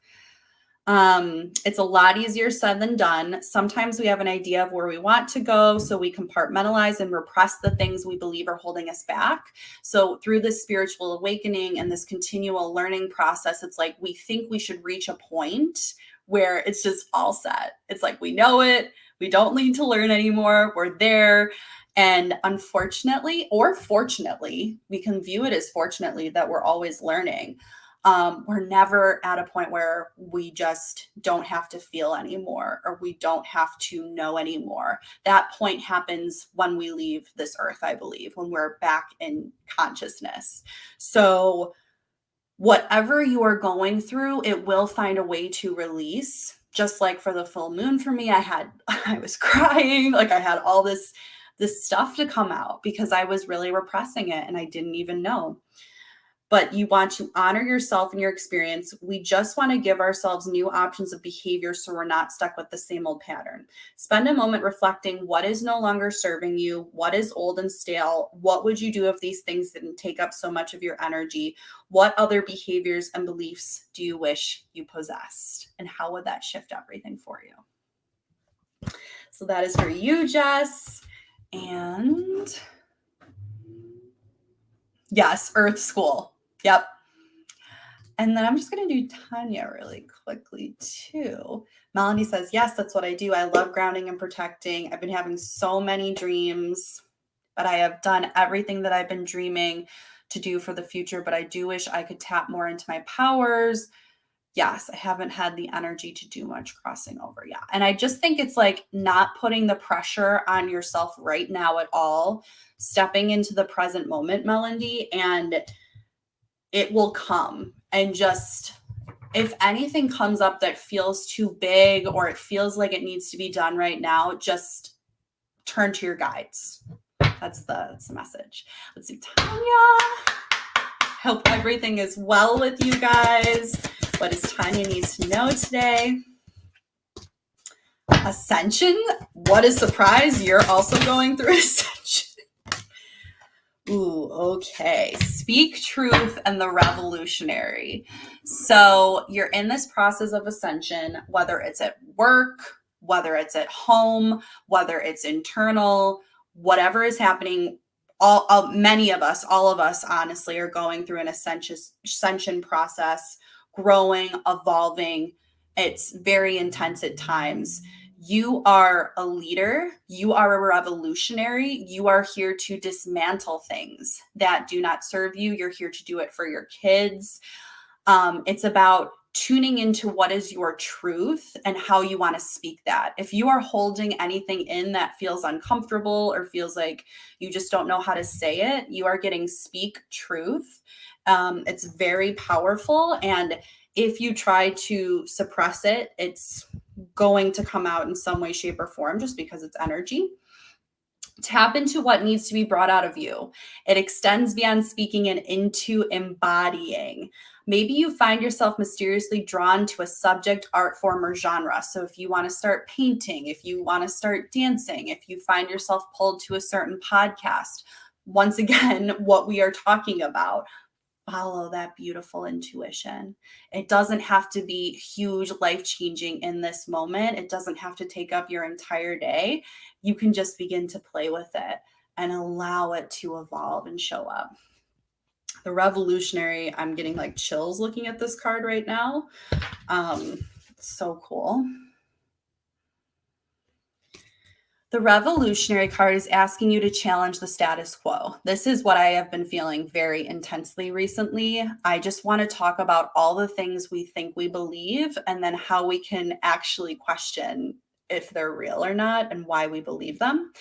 Speaker 1: It's a lot easier said than done. Sometimes we have an idea of where we want to go, so we compartmentalize and repress the things we believe are holding us back. So through this spiritual awakening and this continual learning process, it's like we think we should reach a point where it's just all set. It's like we know it. We don't need to learn anymore. We're there. And unfortunately, or fortunately, we can view it as fortunately that we're always learning. We're never at a point where we just don't have to feel anymore, or we don't have to know anymore. That point happens when we leave this earth, I believe, when we're back in consciousness. So whatever you are going through, it will find a way to release. Just like for the full moon for me, I was crying, like I had all this stuff to come out because I was really repressing it and I didn't even know. But you want to honor yourself and your experience. We just want to give ourselves new options of behavior so we're not stuck with the same old pattern. Spend a moment reflecting what is no longer serving you, what is old and stale, what would you do if these things didn't take up so much of your energy, what other behaviors and beliefs do you wish you possessed, and how would that shift everything for you? So that is for you, Jess. And yes, Earth School. Yep. And then I'm just going to do Tanya really quickly too. Melanie says, yes, that's what I do. I love grounding and protecting. I've been having so many dreams, but I have done everything that I've been dreaming to do for the future, but I do wish I could tap more into my powers. Yes, I haven't had the energy to do much crossing over. Yeah. And I just think it's like not putting the pressure on yourself right now at all, stepping into the present moment, Melanie, and it will come. And just, if anything comes up that feels too big or it feels like it needs to be done right now, just turn to your guides. That's the message. Let's see, Tanya. Hope everything is well with you guys. What does Tanya need to know today? Ascension. What a surprise. You're also going through ascension. Ooh, okay. Speak truth and the revolutionary. So you're in this process of ascension, whether it's at work, whether it's at home, whether it's internal, whatever is happening. Many of us, all of us, honestly, are going through an ascension process, growing, evolving. It's very intense at times. You are a leader. You are a revolutionary. You are here to dismantle things that do not serve you. You're here to do it for your kids. It's about tuning into what is your truth and how you want to speak that. If you are holding anything in that feels uncomfortable or feels like you just don't know how to say it, you are getting speak truth. It's very powerful. And if you try to suppress it, it's going to come out in some way, shape, or form just because it's energy. Tap into what needs to be brought out of you. It extends beyond speaking and into embodying. Maybe you find yourself mysteriously drawn to a subject, art form, or genre. So if you want to start painting, if you want to start dancing, if you find yourself pulled to a certain podcast, once again, what we are talking about, follow that beautiful intuition. It doesn't have to be huge, life-changing in this moment. It doesn't have to take up your entire day. You can just begin to play with it and allow it to evolve and show up. The revolutionary, I'm getting like chills looking at this card right now. So cool. The revolutionary card is asking you to challenge the status quo. This is what I have been feeling very intensely recently. I just want to talk about all the things we think we believe and then how we can actually question if they're real or not and why we believe them.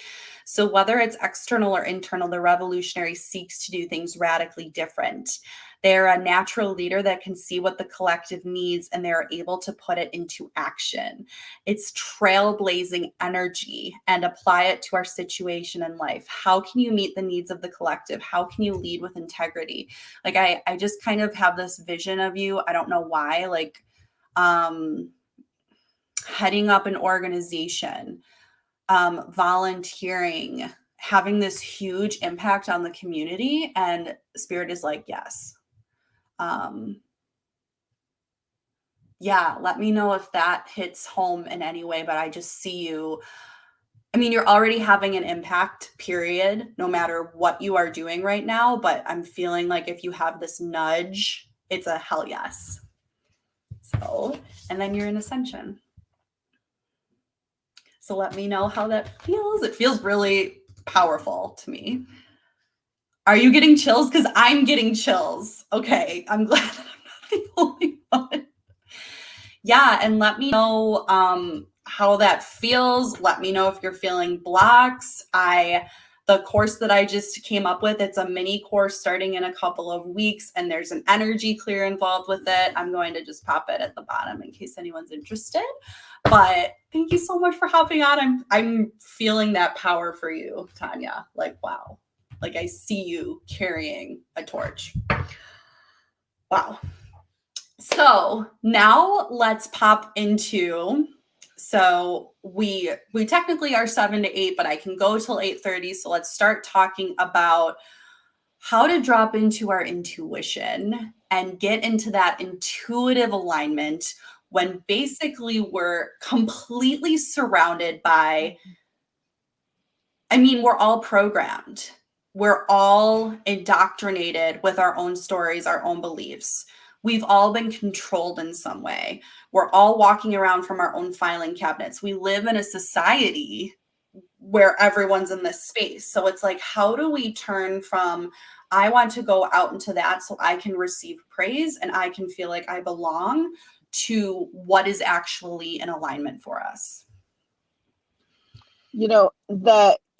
Speaker 1: So whether it's external or internal, the revolutionary seeks to do things radically different. They're a natural leader that can see what the collective needs and they're able to put it into action. It's trailblazing energy and apply it to our situation in life. How can you meet the needs of the collective? How can you lead with integrity? Like I just kind of have this vision of you. I don't know why, like heading up an organization, volunteering, having this huge impact on the community. And Spirit is like, yes. Yeah, let me know if that hits home in any way, but I just see you. I mean, you're already having an impact, period, no matter what you are doing right now. But I'm feeling like if you have this nudge, it's a hell yes. So, and then you're in ascension. So let me know how that feels. It feels really powerful to me. Are you getting chills? Because I'm getting chills. Okay, I'm glad that I'm not the only one. Yeah, and let me know how that feels. Let me know if you're feeling blocks. The course that I just came up with, it's a mini course starting in a couple of weeks, and there's an energy clear involved with it. I'm going to just pop it at the bottom in case anyone's interested. But thank you so much for hopping on. I'm feeling that power for you, Tanya. Like, wow. Like, I see you carrying a torch. Wow. So now let's pop into, so we technically are 7 to 8, but I can go till 8:30. So let's start talking about how to drop into our intuition and get into that intuitive alignment when basically we're completely surrounded by, I mean, we're all programmed. We're all indoctrinated with our own stories, our own beliefs. We've all been controlled in some way. We're all walking around from our own filing cabinets. We live in a society where everyone's in this space. So it's like, how do we turn from, I want to go out into that so I can receive praise and I can feel like I belong, to what is actually in alignment for us?
Speaker 2: You know,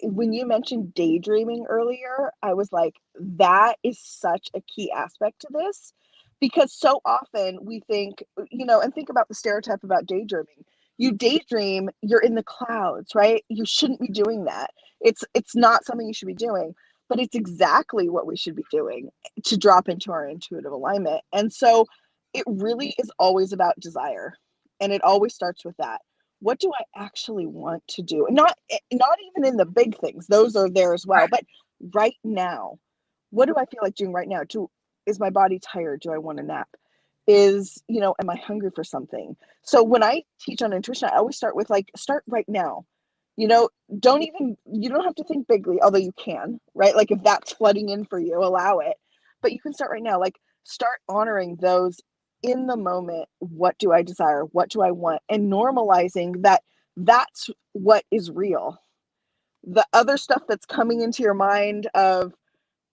Speaker 2: when you mentioned daydreaming earlier, I was like, that is such a key aspect to this, because so often we think, and think about the stereotype about daydreaming. You daydream, you're in the clouds, right? You shouldn't be doing that. It's not something you should be doing, but it's exactly what we should be doing to drop into our intuitive alignment. And so it really is always about desire. And it always starts with that. What do I actually want to do? Not even in the big things. Those are there as well. But right now, what do I feel like doing right now? Is my body tired? Do I want a nap? Am I hungry for something? So when I teach on intuition, I always start with start right now. You don't have to think bigly, although you can, right? Like if that's flooding in for you, allow it. But you can start right now. Like start honoring those in the moment. What do I desire? What do I want? And normalizing that that's what is real. The other stuff that's coming into your mind of,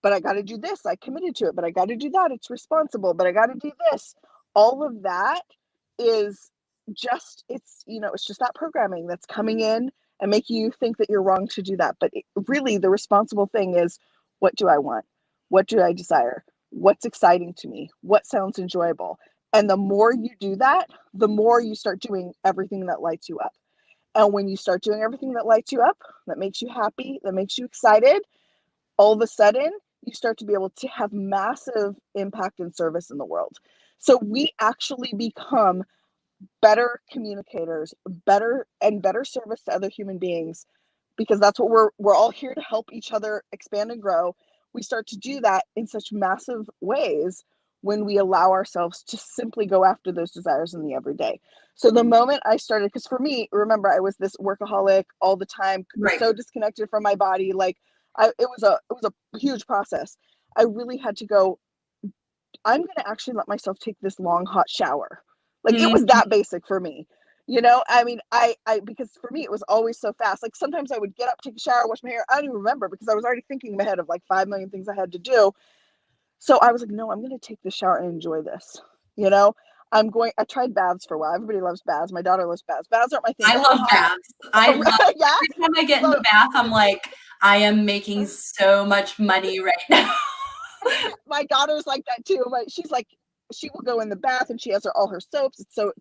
Speaker 2: but I got to do this, I committed to it, but I got to do that, it's responsible, but I got to do this. All of that is it's just that programming that's coming in and making you think that you're wrong to do that. But really, the responsible thing is, what do I want? What do I desire? What's exciting to me? What sounds enjoyable? And the more you do that, the more you start doing everything that lights you up. And when you start doing everything that lights you up, that makes you happy, that makes you excited, all of a sudden, you start to be able to have massive impact and service in the world. So we actually become better communicators, better service to other human beings, because that's what we're all here to help each other expand and grow. We start to do that in such massive ways when we allow ourselves to simply go after those desires in the everyday. So the moment I started, because for me, remember, I was this workaholic all the time,
Speaker 1: Right.
Speaker 2: so disconnected from my body. It was a huge process. I really had to go, I'm going to actually let myself take this long hot shower. Like it was that basic for me. I mean, I because for me it was always so fast. Like sometimes I would get up, take a shower, wash my hair. I don't even remember because I was already thinking in my head of like 5 million things I had to do. So I was like, no, I'm going to take the shower and enjoy this. I tried baths for a while. Everybody loves baths. My daughter loves baths. Baths aren't my thing.
Speaker 1: I love baths.
Speaker 2: Yeah.
Speaker 1: Every time I get in the bath, I'm like, I am making so much money right now.
Speaker 2: My daughter's like that too. She's like, she will go in the bath and she has all her soaps. It's so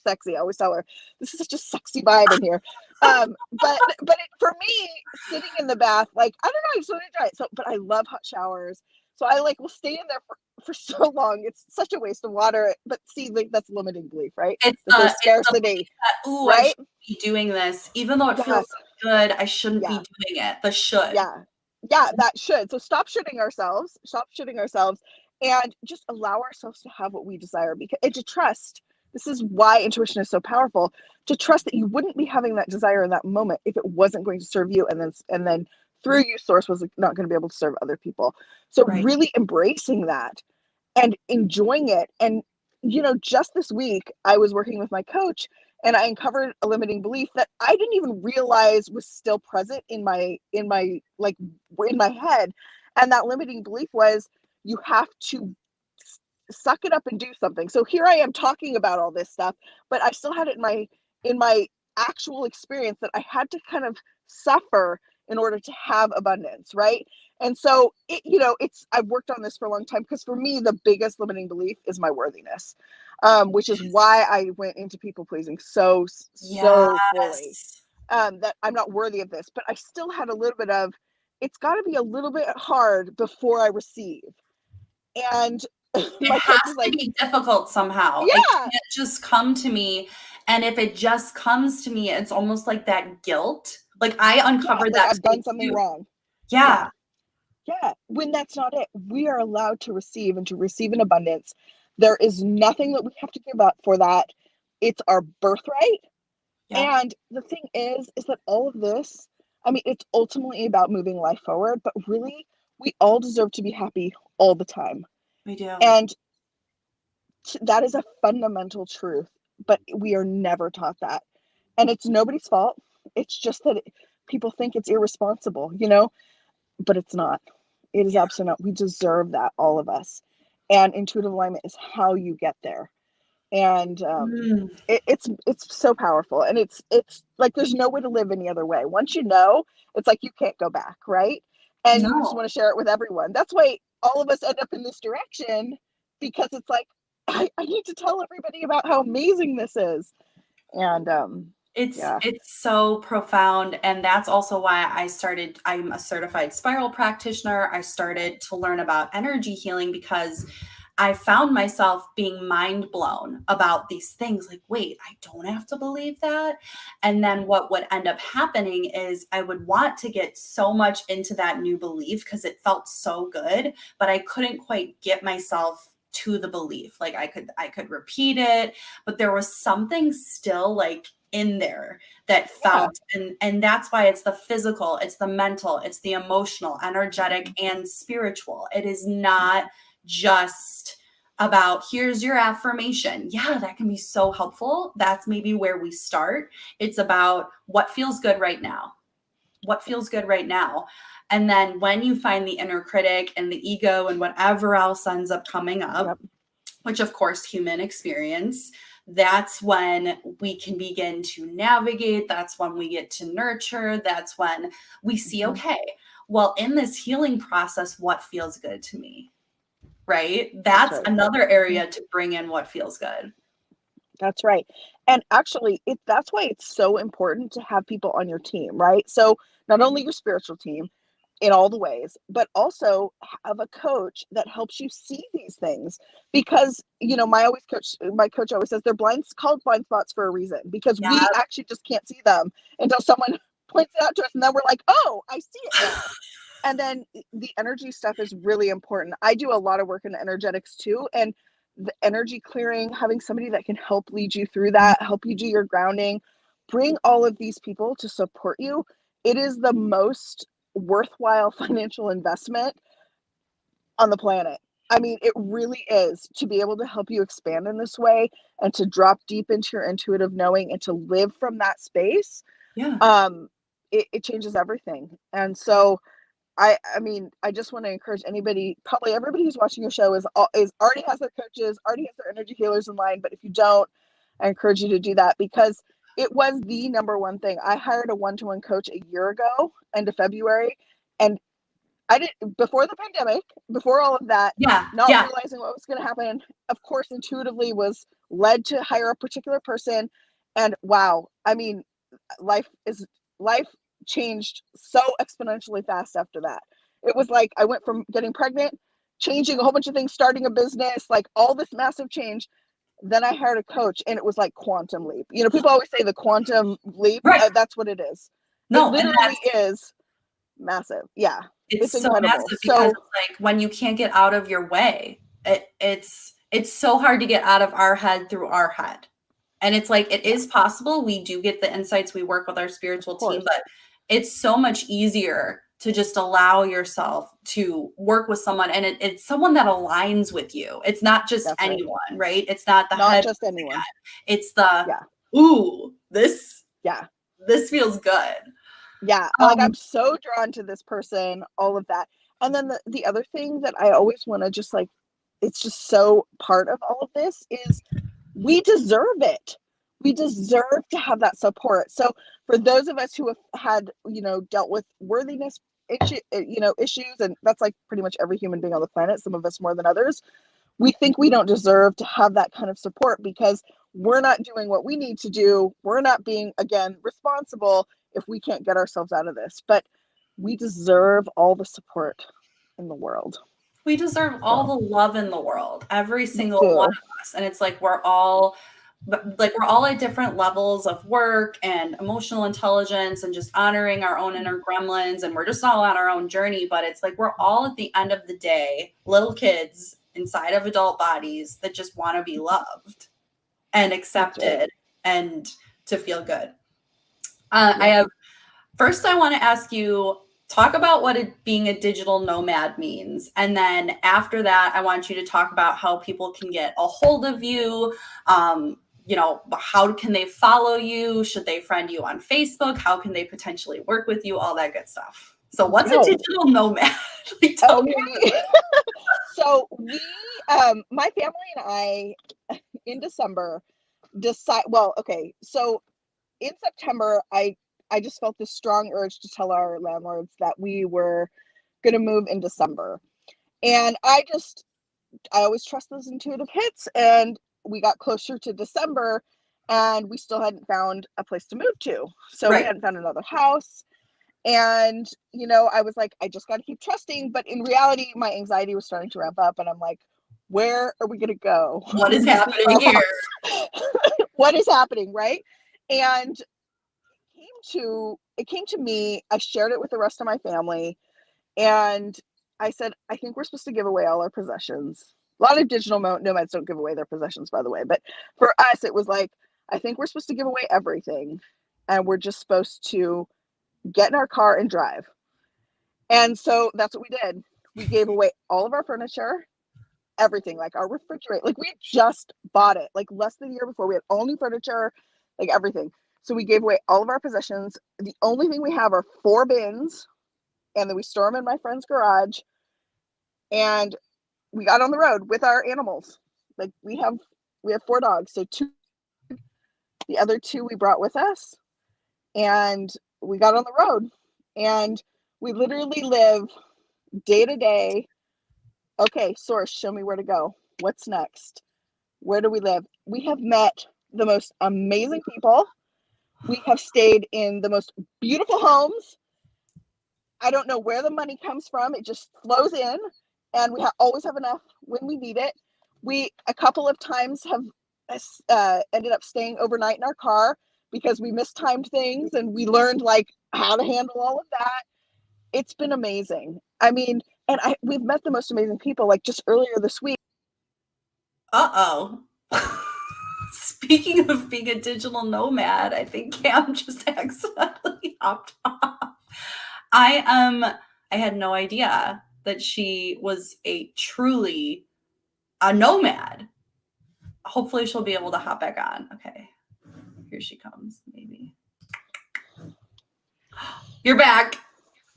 Speaker 2: sexy. I always tell her, this is such a sexy vibe in here. For me, sitting in the bath, like I don't know, I just want to enjoy it. But I love hot showers. So I will stay in there for so long. It's such a waste of water. But see, that's limiting belief, right? There's scarcity.
Speaker 1: I should be doing this, even though it feels so good. I shouldn't be doing it. The should.
Speaker 2: Yeah, that should. So stop shooting ourselves, and just allow ourselves to have what we desire, and to trust This is why intuition is so powerful, to trust that you wouldn't be having that desire in that moment if it wasn't going to serve you, and then through you, source was not going to be able to serve other people. So
Speaker 1: Right.
Speaker 2: really embracing that and enjoying it. And, just this week I was working with my coach and I uncovered a limiting belief that I didn't even realize was still present in my head. And that limiting belief was, you have to suck it up and do something. So here I am talking about all this stuff, but I still had it in my actual experience that I had to kind of suffer in order to have abundance, right? And so I've worked on this for a long time, because for me the biggest limiting belief is my worthiness, which is why I went into people pleasing so fully, that I'm not worthy of this. But I still had a little bit of, it's got to be a little bit hard before I receive. And
Speaker 1: it has to be difficult somehow.
Speaker 2: Yeah.
Speaker 1: It can't just come to me. And if it just comes to me, it's almost like that guilt. Like I uncovered that
Speaker 2: I've done something wrong.
Speaker 1: Yeah.
Speaker 2: When that's not it. We are allowed to receive, and to receive in abundance. There is nothing that we have to give up for that. It's our birthright. Yeah. And the thing is that all of this, it's ultimately about moving life forward, but really we all deserve to be happy all the time.
Speaker 1: We do.
Speaker 2: And that is a fundamental truth, but we are never taught that. And it's nobody's fault. It's just that people think it's irresponsible, but it's not. It is absolutely not. We deserve that, all of us. And intuitive alignment is how you get there. And it's so powerful. And it's like there's no way to live any other way. Once you know, it's like you can't go back, right? And you just want to share it with everyone. That's why all of us end up in this direction, because it's like, I need to tell everybody about how amazing this is. And
Speaker 1: it's so profound. And that's also why I'm a certified spiral practitioner. I started to learn about energy healing, because I found myself being mind blown about these things. Like, wait, I don't have to believe that. And then what would end up happening is I would want to get so much into that new belief because it felt so good, but I couldn't quite get myself to the belief. Like I could repeat it, but there was something still like in there that felt, and that's why it's the physical, it's the mental, it's the emotional, energetic, and spiritual. It is not just about here's your affirmation. Yeah, that can be so helpful. That's maybe where we start. It's about what feels good right now. What feels good right now. And then when you find the inner critic and the ego and whatever else ends up coming up, which of course human experience, that's when we can begin to navigate. That's when we get to nurture. That's when we see, okay, well, in this healing process, what feels good to me? Right? That's right. Another area to bring in what feels good.
Speaker 2: That's right. And actually, that's why it's so important to have people on your team, right? So not only your spiritual team in all the ways, but also have a coach that helps you see these things. Because, my coach always says they're called blind spots for a reason, because we actually just can't see them until someone points it out to us. And then we're like, oh, I see it now. And then the energy stuff is really important. I do a lot of work in energetics too. And the energy clearing, having somebody that can help lead you through that, help you do your grounding, bring all of these people to support you. It is the most worthwhile financial investment on the planet. I mean, it really is, to be able to help you expand in this way and to drop deep into your intuitive knowing and to live from that space. It changes everything. And so I just want to encourage anybody, probably everybody who's watching your show is already has their coaches, already has their energy healers in line. But if you don't, I encourage you to do that, because it was the number one thing. I hired a one-to-one coach a year ago, end of February, and I didn't, before the pandemic, before all of that, realizing what was going to happen. Of course, intuitively was led to hire a particular person, and wow, I mean, life changed so exponentially fast after that. It was like I went from getting pregnant, changing a whole bunch of things, starting a business, like all this massive change. Then I hired a coach, and it was like quantum leap. People always say the quantum leap.
Speaker 1: Right.
Speaker 2: That's what it is.
Speaker 1: No,
Speaker 2: it literally is massive. Yeah.
Speaker 1: It's so
Speaker 2: incredible.
Speaker 1: massive, because it's like when you can't get out of your way, it's it's so hard to get out of our head through our head. And it's like, it is possible. We do get the insights. We work with our spiritual team, but it's so much easier to just allow yourself to work with someone, and it's someone that aligns with you. It's not just anyone, right? It's not the head,
Speaker 2: just anyone.
Speaker 1: It's the ooh, this feels good.
Speaker 2: Yeah, like I'm so drawn to this person, all of that. And then the other thing that I always want to just like, it's just so part of all of this is we deserve it. We deserve to have that support. So for those of us who have had, dealt with worthiness issues, and that's like pretty much every human being on the planet, some of us more than others, we think we don't deserve to have that kind of support because we're not doing what we need to do. We're not being, again, responsible if we can't get ourselves out of this. But we deserve all the support in the world.
Speaker 1: We deserve all the love in the world, every single one of us. And it's like we're all at different levels of work and emotional intelligence and just honoring our own inner gremlins, and we're just all on our own journey. But it's like we're all at the end of the day little kids inside of adult bodies that just want to be loved and accepted and to feel good. I want to ask you, talk about what being a digital nomad means. And then after that, I want you to talk about how people can get a hold of you. How can they follow you? Should they friend you on Facebook? How can they potentially work with you? All that good stuff. So what's a digital nomad? Tell me.
Speaker 2: So we, my family and I, in December, so in September, I just felt this strong urge to tell our landlords that we were going to move in December. And I always trust those intuitive hits. And we got closer to December and we still hadn't found a place to move to. So we hadn't found another house. And, I was like, I just got to keep trusting. But in reality, my anxiety was starting to ramp up. And I'm like, where are we going to go?
Speaker 1: What is happening here?
Speaker 2: What is happening, right? And it came to me. I shared it with the rest of my family. And I said, I think we're supposed to give away all our possessions. A lot of digital nomads don't give away their possessions, by the way. But for us, it was like, I think we're supposed to give away everything. And we're just supposed to get in our car and drive. And so that's what we did. We gave away all of our furniture, everything, like our refrigerator. Like we had just bought it, like less than a year before. We had all new furniture, like everything. So we gave away all of our possessions. The only thing we have are 4 bins, and then we store them in my friend's garage. And we got on the road with our animals. Like we have 4 dogs. So 2, the other 2 we brought with us, and we got on the road, and we literally live day to day. Okay, source, show me where to go. What's next? Where do we live? We have met the most amazing people. We have stayed in the most beautiful homes. I don't know where the money comes from. It just flows in, and we always have enough when we need it. We, a couple of times, have ended up staying overnight in our car because we mistimed things, and we learned like how to handle all of that. It's been amazing. I mean, and we've met the most amazing people. Like just earlier this week.
Speaker 1: Speaking of being a digital nomad, I think Cam just accidentally hopped off. I had no idea that she was truly a nomad. Hopefully she'll be able to hop back on. Okay. Here she comes, maybe. You're back.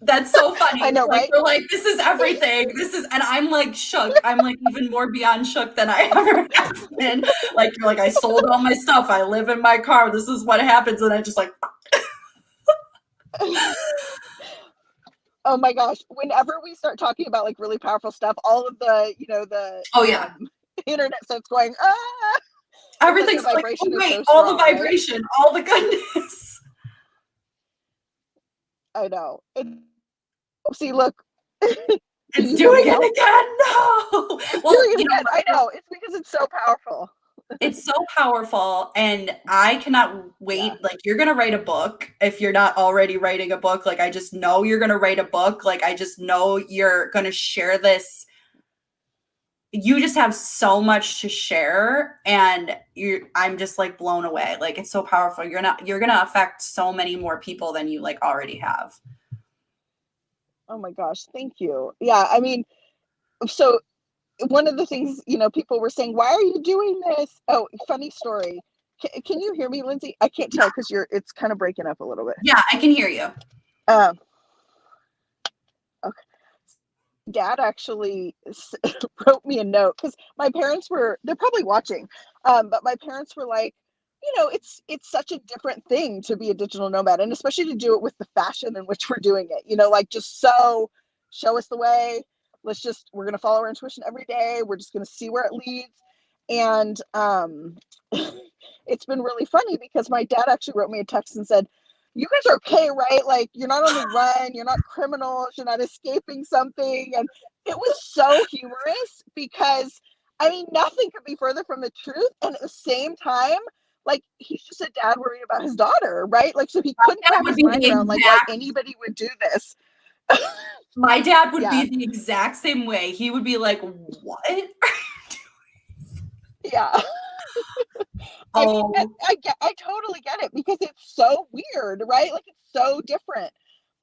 Speaker 1: That's so funny.
Speaker 2: I know, right?
Speaker 1: You're like, this is everything. And I'm like shook. I'm like even more beyond shook than I ever have been. Like, you're like, I sold all my stuff. I live in my car. This is what happens. And I just like.
Speaker 2: Oh my gosh. Whenever we start talking about like really powerful stuff, all of the, internet starts going,
Speaker 1: everything's like, oh, wait, all the vibration, right? All the goodness.
Speaker 2: I know. See, look.
Speaker 1: It's doing it again. No. Well,
Speaker 2: I know. It's because it's so powerful.
Speaker 1: It's so powerful, and I cannot wait. Yeah. Like, you're going to write a book. If you're not already writing a book, like, I just know you're going to write a book. Like, I just know you're going to share this you just have so much to share, and I'm just like blown away. Like, it's so powerful. You're gonna affect so many more people than you like already have.
Speaker 2: Oh my gosh, thank you. Yeah, I mean, so one of the things, people were saying, why are you doing this? Oh, funny story. Can you hear me, Lindsay? I can't tell because it's kind of breaking up a little bit.
Speaker 1: Yeah, I can hear you.
Speaker 2: Um, okay. Dad actually wrote me a note because my parents they're probably watching, but my parents were like, it's such a different thing to be a digital nomad, and especially to do it with the fashion in which we're doing it, like just so show us the way. We're going to follow our intuition every day. We're just going to see where it leads. And it's been really funny because my dad actually wrote me a text and said, you guys are okay, right? Like, you're not on the run, you're not criminals, you're not escaping something. And it was so humorous because, I mean, nothing could be further from the truth. And at the same time, like, he's just a dad worried about his daughter, right? Like, so he couldn't wrap his mind around like why anybody would do this.
Speaker 1: My dad would be the exact same way. He would be like, what?
Speaker 2: Yeah. I totally get it because it's so weird, right? Like, it's so different.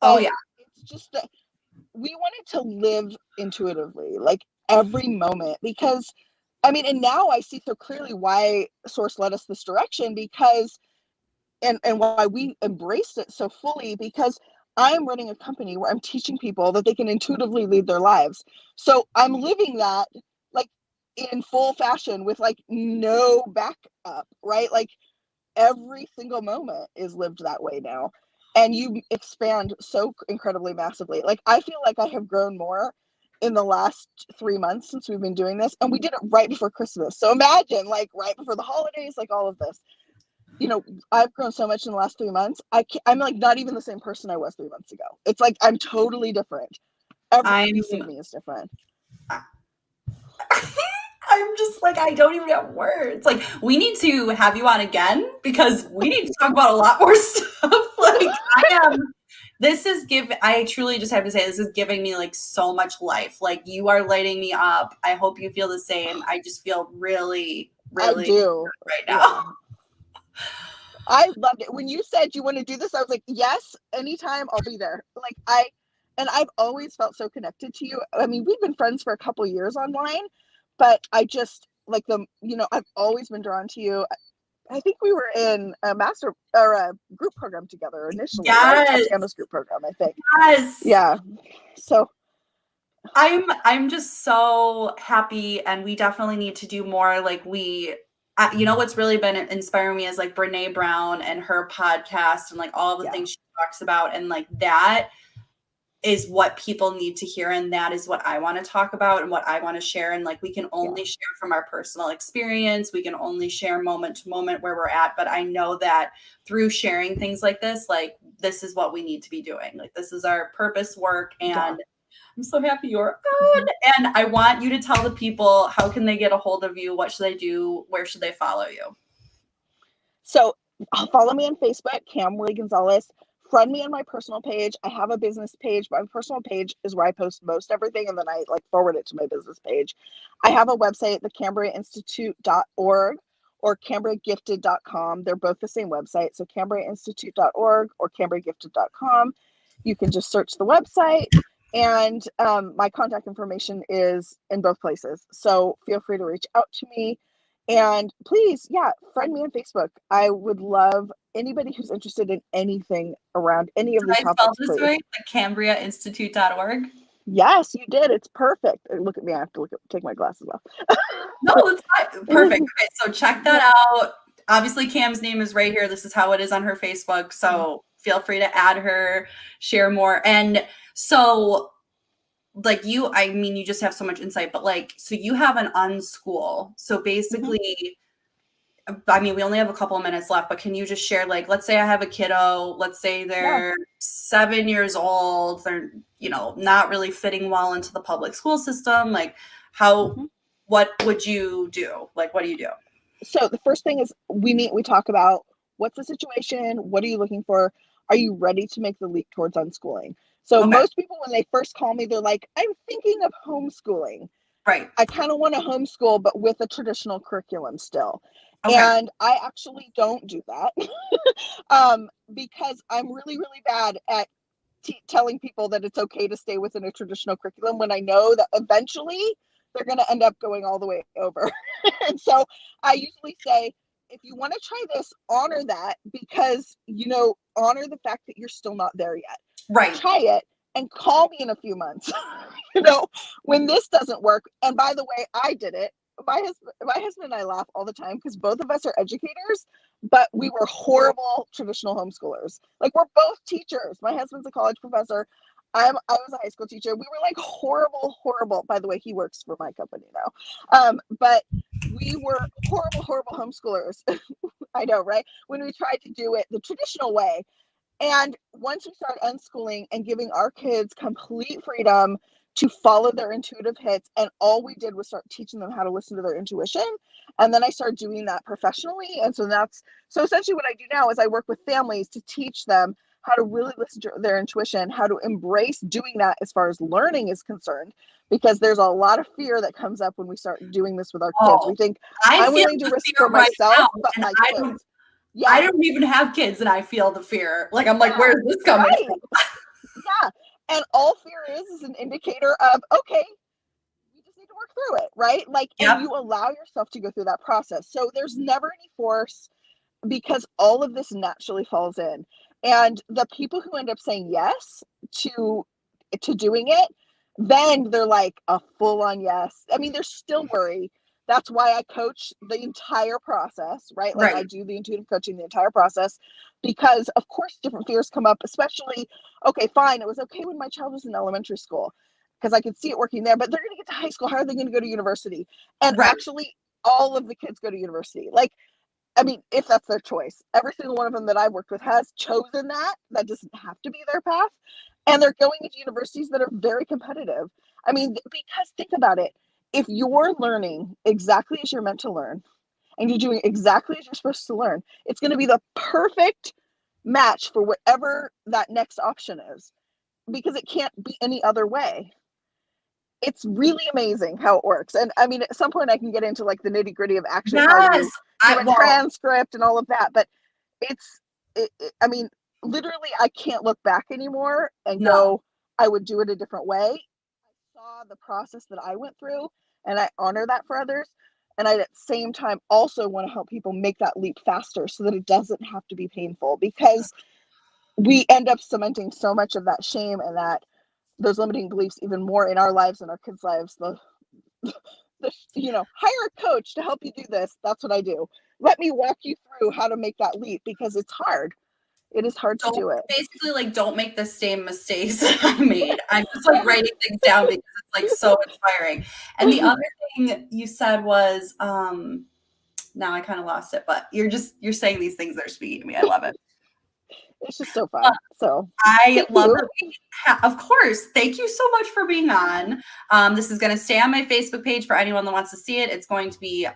Speaker 1: Oh yeah.
Speaker 2: It's just that we wanted to live intuitively, like every moment, because I mean, and now I see so clearly why Source led us this direction, because and why we embraced it so fully, because I'm running a company where I'm teaching people that they can intuitively lead their lives. So I'm living that like in full fashion with like no backup, right? Like every single moment is lived that way now. And you expand so incredibly massively. Like, I feel like I have grown more in the last 3 months since we've been doing this. And we did it right before Christmas. So imagine, like, right before the holidays, like all of this. I've grown so much in the last 3 months. I'm like not even the same person I was 3 months ago. It's like I'm totally different. Every piece of me is different.
Speaker 1: I'm just like, I don't even have words. Like, we need to have you on again because we need to talk about a lot more stuff. Like, I truly just have to say, this is giving me like so much life. Like, you are lighting me up. I hope you feel the same. I just feel really, really
Speaker 2: I do
Speaker 1: right now.
Speaker 2: Yeah. I loved it. When you said you want to do this, I was like, yes, anytime, I'll be there. Like, I've always felt so connected to you. I mean, we've been friends for a couple years online, but I just like I've always been drawn to you. I think we were in a master or a group program together initially, right? Tatiana's group program, I think.
Speaker 1: Yes.
Speaker 2: Yeah. So
Speaker 1: I'm just so happy, and we definitely need to do more. Like, what's really been inspiring me is like Brene Brown and her podcast and like all the things she talks about, and like that is what people need to hear, and that is what I want to talk about and what I want to share. And like, we can only share from our personal experience. We can only share moment to moment where we're at. But I know that through sharing things like this is what we need to be doing. Like, this is our purpose work, and I'm so happy you're on. And I want you to tell the people, how can they get a hold of you? What should they do? Where should they follow you?
Speaker 2: So follow me on Facebook, Werley Gonzales. Friend me on my personal page. I have a business page, but my personal page is where I post most everything, and then I like forward it to my business page. I have a website, theCambriaInstitute.org or CambriaGifted.com. They're both the same website. So CambriaInstitute.org or CambriaGifted.com. You can just search the website, and my contact information is in both places. So feel free to reach out to me. And please, friend me on Facebook. I would love anybody who's interested in anything around any of these topics.
Speaker 1: Did I spell this right? CambriaInstitute.org?
Speaker 2: Yes, you did. It's perfect. Look at me. I have to take my glasses off.
Speaker 1: No, that's fine. Perfect. Okay, so check that out. Obviously, Cam's name is right here. This is how it is on her Facebook. So feel free to add her, share more. And so, like, you just have so much insight, but like, so you have an unschool. So basically, we only have a couple of minutes left, but can you just share, like, let's say I have a kiddo, let's say they're 7 years old, they're, not really fitting well into the public school system. Like, what would you do? Like, what do you do?
Speaker 2: So the first thing is we meet, we talk about what's the situation? What are you looking for? Are you ready to make the leap towards unschooling? So most people, when they first call me, they're like, I'm thinking of homeschooling.
Speaker 1: Right.
Speaker 2: I kind of want to homeschool, but with a traditional curriculum still.
Speaker 1: Okay.
Speaker 2: And I actually don't do that because I'm really, really bad at telling people that it's okay to stay within a traditional curriculum when I know that eventually they're going to end up going all the way over. And so I usually say, if you want to try this, honor that, because, honor the fact that you're still not there yet.
Speaker 1: Right.
Speaker 2: Try it and call me in a few months, when this doesn't work. And by the way, I did it. My husband and I laugh all the time because both of us are educators, but we were horrible traditional homeschoolers. Like, we're both teachers. My husband's a college professor. I was a high school teacher. We were like horrible. By the way, he works for my company now. But we were horrible homeschoolers. I know, right? When we tried to do it the traditional way. And once we started unschooling and giving our kids complete freedom to follow their intuitive hits, and all we did was start teaching them how to listen to their intuition. And then I started doing that professionally. And so essentially what I do now is I work with families to teach them how to really listen to their intuition, how to embrace doing that as far as learning is concerned, because there's a lot of fear that comes up when we start doing this with our kids. We think, I'm willing to risk for myself, but my kids.
Speaker 1: Yeah. I don't even have kids and I feel the fear. Like, I'm like, where's this coming from?
Speaker 2: Yeah. And all fear is an indicator of, okay, you just need to work through it, right? Like, and you allow yourself to go through that process. So there's never any force, because all of this naturally falls in. And the people who end up saying yes to doing it, then they're like a full-on yes. I mean, there's still worry. That's why I coach the entire process, right? Like, I do the intuitive coaching, the entire process, because of course different fears come up, especially, okay, fine. It was okay when my child was in elementary school because I could see it working there, but they're going to get to high school. How are they going to go to university? And actually all of the kids go to university. Like, I mean, if that's their choice, every single one of them that I've worked with has chosen that. That doesn't have to be their path. And they're going into universities that are very competitive. I mean, because think about it. If you're learning exactly as you're meant to learn, and you're doing exactly as you're supposed to learn, it's going to be the perfect match for whatever that next option is, because it can't be any other way. It's really amazing how it works. And I mean, at some point I can get into like the nitty gritty of actually how to do a transcript and all of that. But I mean, literally, I can't look back anymore and go, I would do it a different way. I saw the process that I went through, and I honor that for others. And I, at the same time, also want to help people make that leap faster so that it doesn't have to be painful, because we end up cementing so much of that shame and those limiting beliefs even more in our lives and our kids' lives. Hire a coach to help you do this. That's what I do. Let me walk you through how to make that leap, because it's hard. It is hard to do it.
Speaker 1: Basically, like, don't make the same mistakes that I made. I'm just like writing things down because it's like so inspiring. And the other thing you said was, now I kind of lost it, but you're saying these things that are speaking to me. I love it.
Speaker 2: It's just so fun. So
Speaker 1: I love it. Of course. Thank you so much for being on. This is going to stay on my Facebook page for anyone that wants to see it. It's going to be,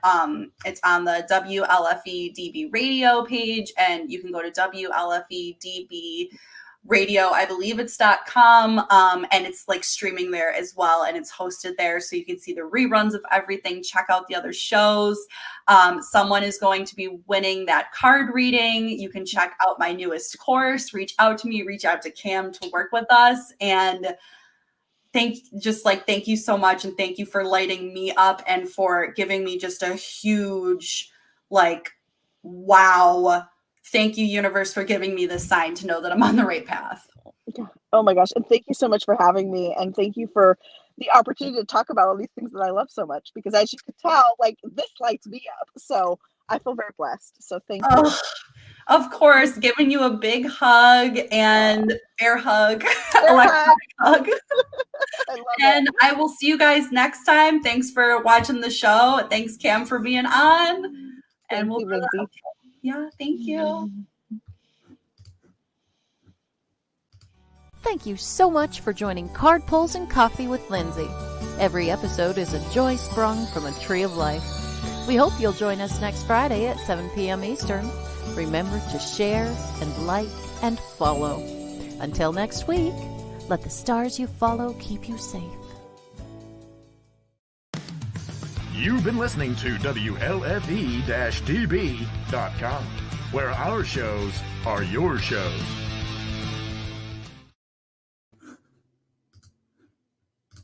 Speaker 1: it's on the WLFE DB radio page, and you can go to WLFE radio, I believe it's .com, and it's like streaming there as well, and it's hosted there, so you can see the reruns of everything. Check out the other shows. Someone is going to be winning that card reading. You can check out my newest course. Reach out to me, reach out to Cam to work with us. And thank you so much, and thank you for lighting me up and for giving me just a huge, like, wow. Thank you, universe, for giving me this sign to know that I'm on the right path.
Speaker 2: Oh my gosh. And thank you so much for having me. And thank you for the opportunity to talk about all these things that I love so much, because as you can tell, like, this lights me up. So I feel very blessed. So thank you.
Speaker 1: Of course, giving you a big hug and air hug, electronic hug. I love it. I will see you guys next time. Thanks for watching the show. Thanks, Cam, for being on. And we'll yeah, thank you.
Speaker 3: Thank you so much for joining Card Pulls and Coffee with Lindsay. Every episode is a joy sprung from a tree of life. We hope you'll join us next Friday at 7 p.m. Eastern. Remember to share and like and follow. Until next week, let the stars you follow keep you safe.
Speaker 5: You've been listening to WLFE-DB.com, where our shows are your shows.